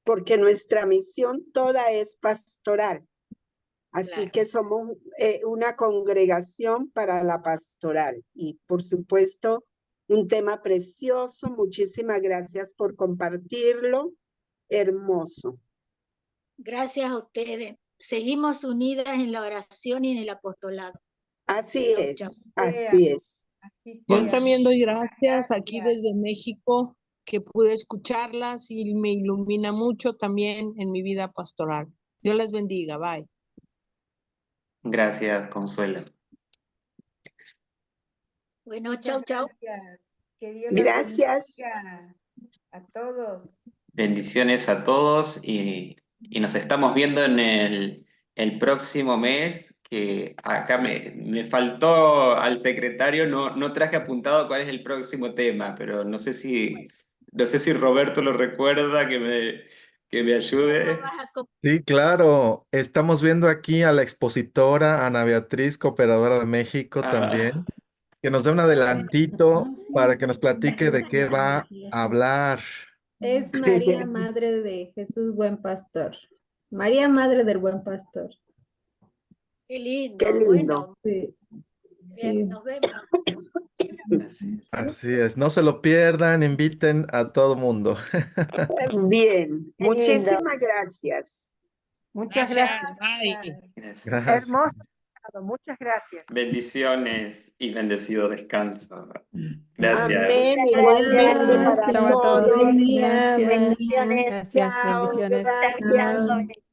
porque nuestra misión toda es pastoral. Así Claro. que somos una congregación para la pastoral. Y por supuesto, un tema precioso. Muchísimas gracias por compartirlo. Hermoso. Gracias a ustedes. Seguimos unidas en la oración y en el apostolado. Así Chau, es, chau. así es. Yo también doy gracias aquí desde México, que pude escucharlas y me ilumina mucho también en mi vida pastoral. Dios les bendiga. Bye. Gracias, Consuelo. Bueno, Muchas chau, chau. gracias. Que Dios los Gracias. bendiga a todos. Bendiciones a todos y nos estamos viendo en el próximo mes, que acá me faltó al secretario, no traje apuntado cuál es el próximo tema, pero no sé si Roberto lo recuerda, que me ayude. Sí, claro. Estamos viendo aquí a la expositora Ana Beatriz, cooperadora de México también, que nos dé un adelantito para que nos platique de qué va a hablar. Es María, Madre de Jesús Buen Pastor. María, Madre del Buen Pastor. Qué lindo. Qué lindo. Bueno, Sí, bien, sí. nos vemos. Así es, no se lo pierdan, inviten a todo mundo. Bien, Qué lindo. muchísimas gracias. Muchas gracias. Bye. Gracias. Gracias. Hermoso. Muchas gracias. Bendiciones y bendecido descanso. Gracias. Amén, igualmente Adiós. para Chau a todos. todos. Buen día. Gracias. Buen día. Bendiciones. Gracias, Chao. bendiciones. Gracias. Chao.